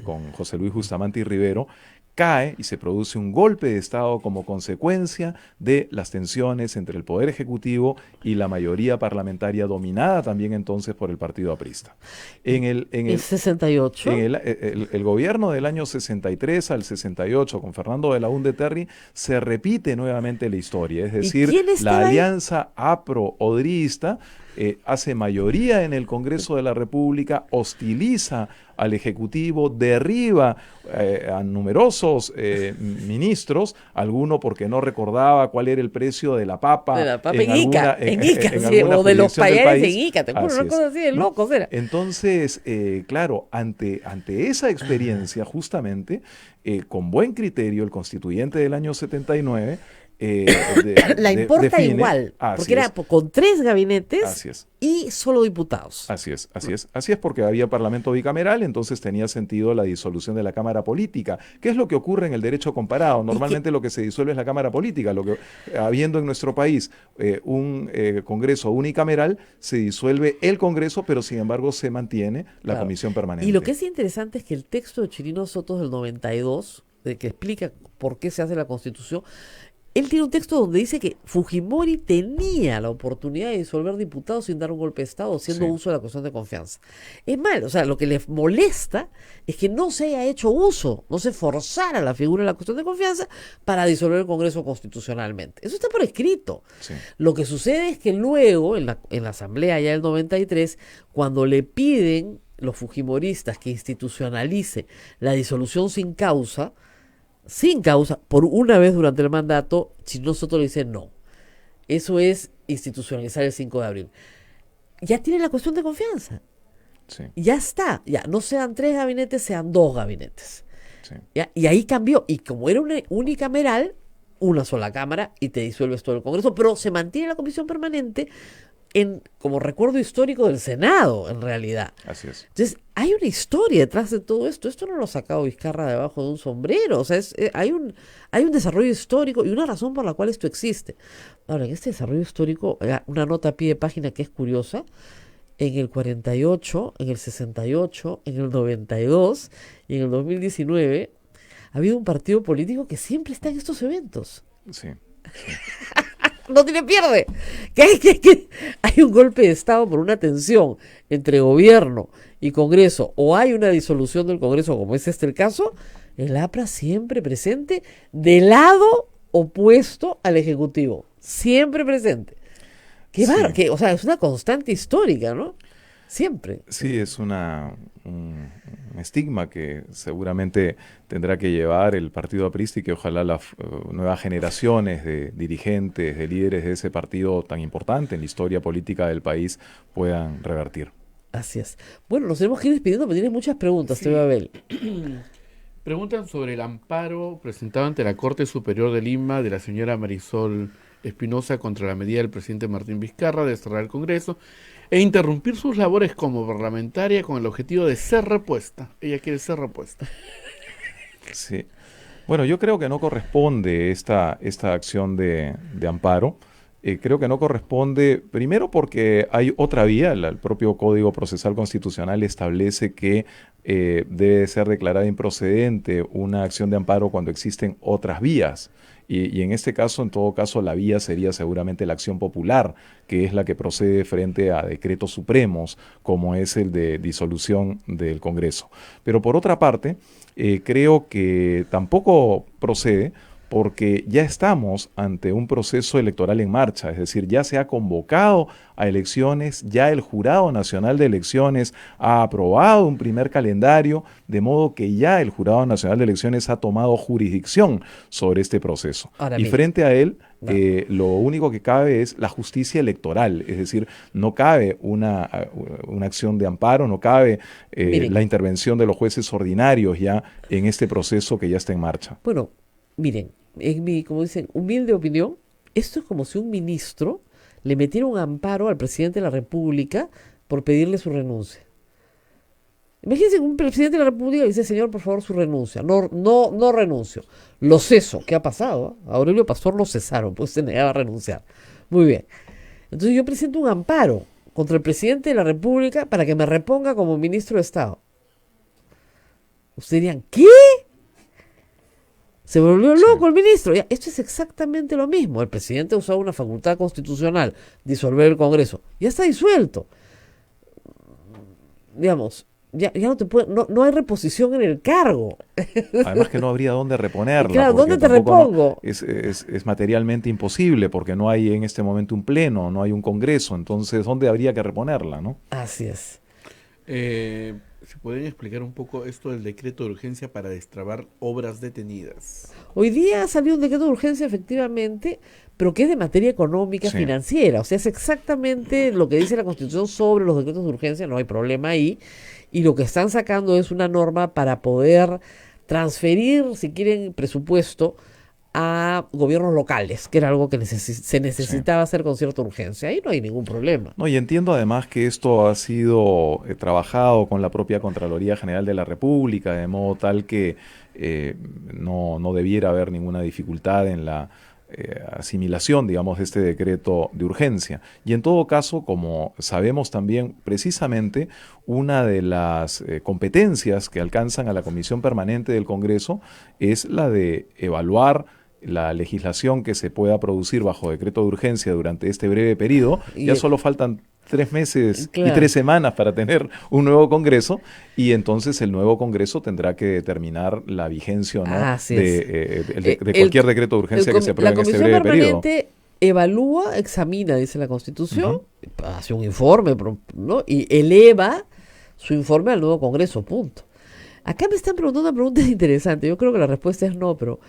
con José Luis Bustamante y Rivero, cae y se produce un golpe de Estado como consecuencia de las tensiones entre el Poder Ejecutivo y la mayoría parlamentaria, dominada también entonces por el Partido Aprista. En el 68. El gobierno del año 63 al 68, con Fernando Belaúnde Terry, se repite nuevamente la historia, es decir, la alianza apro-odrista hace mayoría en el Congreso de la República, hostiliza al Ejecutivo, derriba a numerosos ministros, alguno porque no recordaba cuál era el precio de la papa. De la papa en Ica, alguna o de los jurisdicción del payares país. en Ica, te juro, una cosa así de locos era. Entonces, claro, ante esa experiencia, justamente, con buen criterio, el constituyente del año 79 la importa define, igual, porque era con 3 gabinetes y solo diputados. Así es porque había parlamento bicameral, entonces tenía sentido la disolución de la Cámara Política. ¿Qué es lo que ocurre en el derecho comparado? Normalmente lo que se disuelve es la Cámara Política, lo que habiendo en nuestro país un Congreso unicameral, se disuelve el Congreso, pero sin embargo se mantiene la Comisión Permanente. Y lo que es interesante es que el texto de Chirino Sotos del 92, que explica por qué se hace la Constitución, él tiene un texto donde dice que Fujimori tenía la oportunidad de disolver diputados sin dar un golpe de Estado, haciendo uso de la cuestión de confianza. Es mal, o sea, lo que le molesta es que no se haya hecho uso, no se forzara la figura de la cuestión de confianza para disolver el Congreso constitucionalmente. Eso está por escrito. Sí. Lo que sucede es que luego, en la Asamblea ya del 93, cuando le piden los fujimoristas que institucionalice la disolución sin causa, por una vez durante el mandato, Chirino Sotos le dice no. Eso es institucionalizar el 5 de abril. Ya tiene la cuestión de confianza. Sí. Ya está. Ya no sean 3 gabinetes, sean 2 gabinetes. Sí. ¿Ya? Y ahí cambió. Y como era una unicameral, una sola cámara y te disuelves todo el Congreso, pero se mantiene la comisión permanente como recuerdo histórico del Senado, en realidad. Así es. Entonces, hay una historia detrás de todo esto. Esto no lo ha sacado Vizcarra debajo de un sombrero. O sea, hay un desarrollo histórico y una razón por la cual esto existe. Ahora, en este desarrollo histórico, una nota a pie de página que es curiosa, en el 48, en el 68, en el 92 y en el 2019, ha habido un partido político que siempre está en estos eventos. Sí. No tiene pierde. Que hay un golpe de Estado por una tensión entre gobierno y Congreso, o hay una disolución del Congreso, como es el caso, el APRA siempre presente del lado opuesto al Ejecutivo. Siempre presente. O sea, es una constante histórica, ¿no? Siempre. Sí, es un estigma que seguramente tendrá que llevar el partido aprista y que ojalá las nuevas generaciones de dirigentes, de líderes de ese partido tan importante en la historia política del país puedan revertir. Así es. Bueno, nos tenemos que ir despidiendo, pero tienes muchas preguntas, te veo, Abel. Preguntan sobre el amparo presentado ante la Corte Superior de Lima de la señora Marisol Espinosa contra la medida del presidente Martín Vizcarra de cerrar el Congreso e interrumpir sus labores como parlamentaria con el objetivo de ser repuesta. Ella quiere ser repuesta. Sí. Bueno, yo creo que no corresponde esta acción de amparo. Creo que no corresponde, primero porque hay otra vía, el propio Código Procesal Constitucional establece que debe ser declarada improcedente una acción de amparo cuando existen otras vías. Y en este caso, en todo caso, la vía sería seguramente la acción popular, que es la que procede frente a decretos supremos, como es el de disolución del Congreso. Pero por otra parte, creo que tampoco procede porque ya estamos ante un proceso electoral en marcha, es decir, ya se ha convocado a elecciones, ya el Jurado Nacional de Elecciones ha aprobado un primer calendario, de modo que ya el Jurado Nacional de Elecciones ha tomado jurisdicción sobre este proceso. Ahora, y frente a él, lo único que cabe es la justicia electoral, es decir, no cabe una acción de amparo, no cabe la intervención de los jueces ordinarios ya en este proceso que ya está en marcha. Bueno, miren, en mi, como dicen, humilde opinión, esto es como si un ministro le metiera un amparo al presidente de la República por pedirle su renuncia. Imagínense que un presidente de la República dice, señor, por favor, su renuncia. No renuncio. Lo ceso. ¿Qué ha pasado? A Aurelio Pastor lo cesaron, pues se negaba a renunciar. Muy bien. Entonces yo presento un amparo contra el presidente de la República para que me reponga como ministro de Estado. Ustedes dirían, ¿qué? Se volvió loco el ministro. Ya, esto es exactamente lo mismo. El presidente ha usado una facultad constitucional, disolver el Congreso. Ya está disuelto. Digamos, ya no te puede, no hay reposición en el cargo. Además que no habría dónde reponerla. Claro, porque ¿dónde te tampoco repongo? es materialmente imposible porque no hay en este momento un pleno, no hay un congreso. Entonces, ¿dónde habría que reponerla, no? Así es. ¿Se pueden explicar un poco esto del decreto de urgencia para destrabar obras detenidas? Hoy día salió un decreto de urgencia, efectivamente, pero que es de materia económica, Sí. financiera. O sea, es exactamente lo que dice la Constitución sobre los decretos de urgencia, no hay problema ahí. Y lo que están sacando es una norma para poder transferir, si quieren, presupuesto a gobiernos locales, que era algo que se necesitaba hacer con cierta urgencia. Ahí no hay ningún problema. No, y entiendo además que esto ha sido trabajado con la propia Contraloría General de la República, de modo tal que no debiera haber ninguna dificultad en la asimilación, digamos, de este decreto de urgencia. Y en todo caso, como sabemos también, precisamente una de las competencias que alcanzan a la Comisión Permanente del Congreso es la de evaluar la legislación que se pueda producir bajo decreto de urgencia durante este breve periodo. Ya solo faltan 3 meses y 3 semanas para tener un nuevo Congreso, y entonces el nuevo Congreso tendrá que determinar la vigencia o no de cualquier decreto de urgencia que se apruebe en este breve periodo. La Comisión Permanente evalúa, examina, dice la Constitución, hace un informe, ¿no? Y eleva su informe al nuevo Congreso, punto. Acá me están preguntando una pregunta interesante. Yo creo que la respuesta es no, pero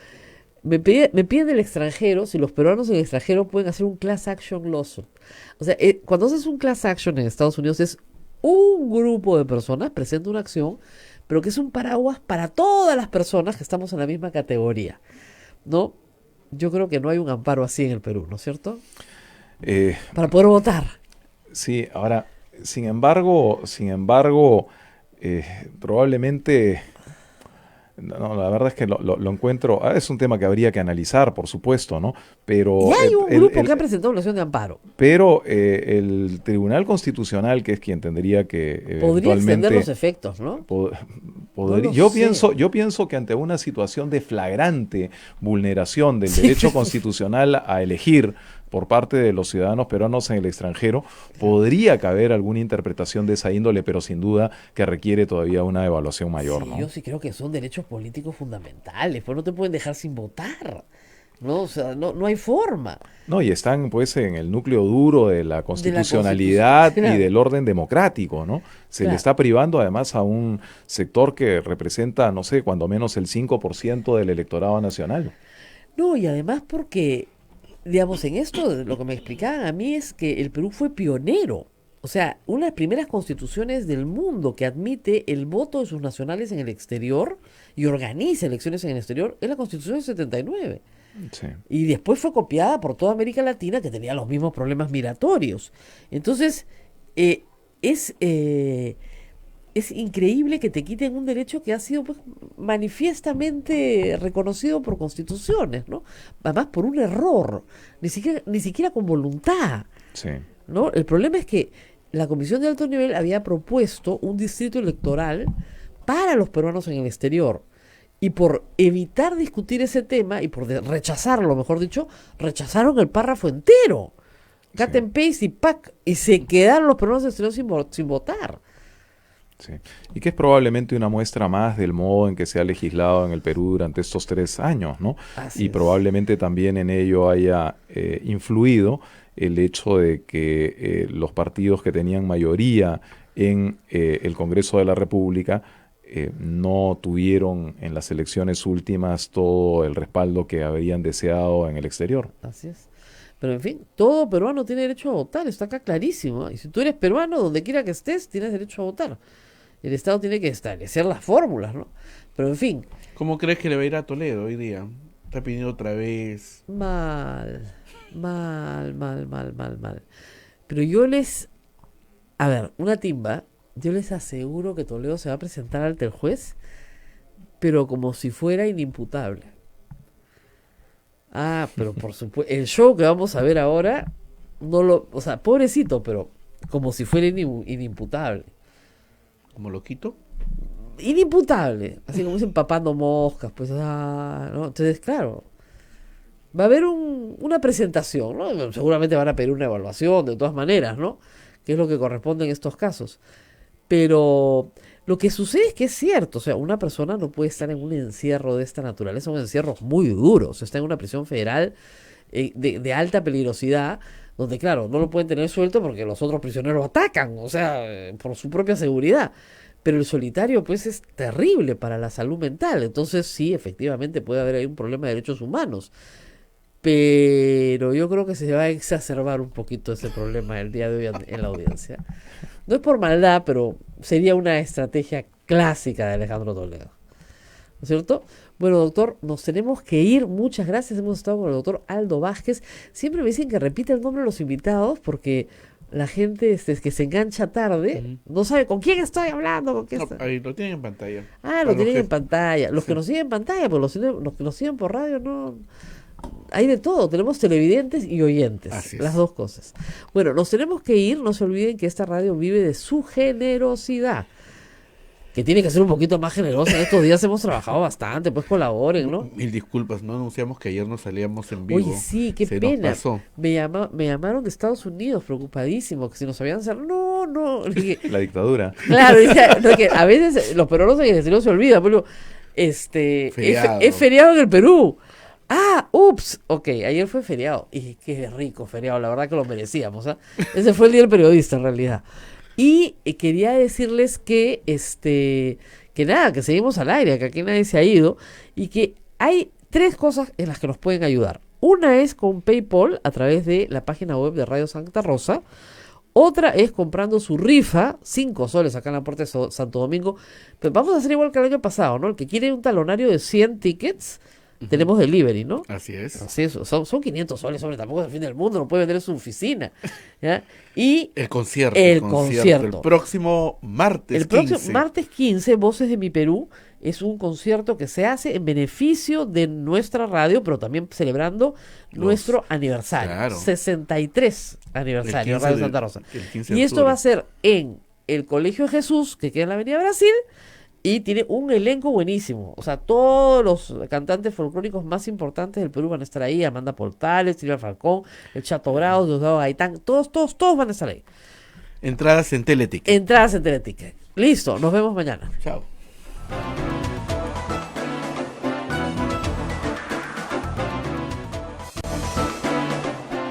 me piden del extranjero si los peruanos en el extranjero pueden hacer un class action lawsuit. O sea, cuando haces un class action en Estados Unidos es un grupo de personas presenta una acción, pero que es un paraguas para todas las personas que estamos en la misma categoría, ¿no? Yo creo que no hay un amparo así en el Perú, ¿no es cierto? Para poder votar. Sí, ahora, sin embargo, probablemente... No, la verdad es que lo encuentro, es un tema que habría que analizar, por supuesto, ¿no? Pero ya hay un grupo que ha presentado una acción de amparo. Pero el Tribunal Constitucional, que es quien tendría que podría extender los efectos, ¿no? Yo pienso que ante una situación de flagrante vulneración del derecho constitucional a elegir por parte de los ciudadanos peruanos en el extranjero, podría caber alguna interpretación de esa índole, pero sin duda que requiere todavía una evaluación mayor, sí, ¿no? Yo sí creo que son derechos políticos fundamentales, pues no te pueden dejar sin votar, ¿no? O sea, no hay forma. No, y están pues en el núcleo duro de la constitucionalidad y del orden democrático, ¿no? Se le está privando además a un sector que representa, no sé, cuando menos el 5% del electorado nacional. No, y además porque... digamos, en esto lo que me explicaban a mí es que el Perú fue pionero. O sea, una de las primeras constituciones del mundo que admite el voto de sus nacionales en el exterior y organiza elecciones en el exterior es la Constitución del 79. Sí. Y después fue copiada por toda América Latina, que tenía los mismos problemas migratorios. Entonces, es increíble que te quiten un derecho que ha sido pues, manifiestamente reconocido por constituciones, ¿no? Además por un error, ni siquiera con voluntad. Sí. ¿No? El problema es que la Comisión de Alto Nivel había propuesto un distrito electoral para los peruanos en el exterior. Y por evitar discutir ese tema y por rechazarlo, mejor dicho, rechazaron el párrafo entero. Cut and paste y pack. Y se quedaron los peruanos en el exterior sin votar. Sí. Y que es probablemente una muestra más del modo en que se ha legislado en el Perú durante estos 3 años, ¿no? Y probablemente también en ello haya influido el hecho de que los partidos que tenían mayoría en el Congreso de la República no tuvieron en las elecciones últimas todo el respaldo que habrían deseado en el exterior. Así es. Pero en fin, todo peruano tiene derecho a votar, está acá clarísimo, ¿eh? Y si tú eres peruano, donde quiera que estés, tienes derecho a votar. El Estado tiene que establecer las fórmulas, ¿no? Pero en fin. ¿Cómo crees que le va a ir a Toledo hoy día? Está pidiendo otra vez. Mal. Pero yo a ver, una timba, yo les aseguro que Toledo se va a presentar ante el juez, pero como si fuera inimputable. Pero por supuesto, el show que vamos a ver ahora, o sea, pobrecito, pero como si fuera inimputable. ¿Como loquito? Inimputable, así como dicen papando moscas, pues, ¿no? Entonces, claro, va a haber una presentación, ¿no? Seguramente van a pedir una evaluación, de todas maneras, ¿no? Que es lo que corresponde en estos casos. Pero Lo que sucede es que es cierto, o sea, una persona no puede estar en un encierro de esta naturaleza, son encierros muy duros, está en una prisión federal de alta peligrosidad, donde claro, no lo pueden tener suelto porque los otros prisioneros lo atacan, o sea, por su propia seguridad. Pero el solitario pues es terrible para la salud mental, entonces sí, efectivamente puede haber ahí un problema de derechos humanos. Pero yo creo que se va a exacerbar un poquito ese problema el día de hoy en la audiencia. No es por maldad, pero sería una estrategia clásica de Alejandro Toledo, ¿no es cierto? Bueno, doctor, nos tenemos que ir. Muchas gracias. Hemos estado con el doctor Aldo Vázquez. Siempre me dicen que repita el nombre de los invitados porque la gente que se engancha tarde no sabe con quién estoy hablando. Con quién ahí lo tienen en pantalla. Ah, lo tienen en pantalla. Los que nos siguen en pantalla, pues los que nos siguen por radio no... Hay de todo, tenemos televidentes y oyentes, las dos cosas. Bueno, nos tenemos que ir, no se olviden que esta radio vive de su generosidad, que tiene que ser un poquito más generosa. En estos días hemos trabajado bastante, pues colaboren, ¿no? Mil disculpas, no anunciamos que ayer no salíamos en vivo. Oye, sí, qué pena. Me llamaron de Estados Unidos preocupadísimo, que si nos habían cerrado, no. La dictadura. Claro, que a veces los peruanos no se olvidan, pero es feriado en el Perú. Ah, ups, ok, ayer fue feriado, y qué rico feriado, la verdad que lo merecíamos, ¿eh? Ese fue el día del periodista en realidad. Y quería decirles que, que nada, que seguimos al aire, que aquí nadie se ha ido, y que hay 3 cosas en las que nos pueden ayudar. Una es con PayPal, a través de la página web de Radio Santa Rosa. Otra es comprando su rifa, 5 soles acá en la puerta de Santo Domingo. Pero vamos a hacer igual que el año pasado, ¿no? El que quiere un talonario de 100 tickets... Tenemos delivery, ¿no? Así es. Así es. Son 500 soles, hombre, tampoco es el fin del mundo, no puede vender en su oficina, ¿ya? Y el concierto. El próximo martes 15. El próximo martes 15, Voces de mi Perú, es un concierto que se hace en beneficio de nuestra radio, pero también celebrando nuestro aniversario. Claro. 63 aniversario de Radio Santa Rosa. Y esto va a ser en el Colegio de Jesús, que queda en la Avenida Brasil, y tiene un elenco buenísimo. O sea, todos los cantantes folclóricos más importantes del Perú van a estar ahí. Amanda Portales, Silvia Falcón, el Chato Grau, Diosdado Gaitán. Todos van a estar ahí. Entradas en Teleticket. Listo, nos vemos mañana. Chao.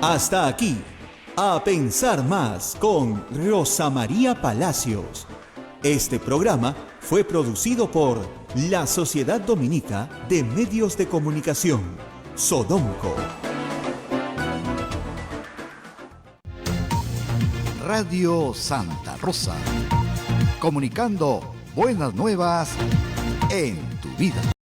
Hasta aquí, A Pensar Más con Rosa María Palacios. Este programa fue producido por la Sociedad Dominica de Medios de Comunicación, Sodomco. Radio Santa Rosa. Comunicando buenas nuevas en tu vida.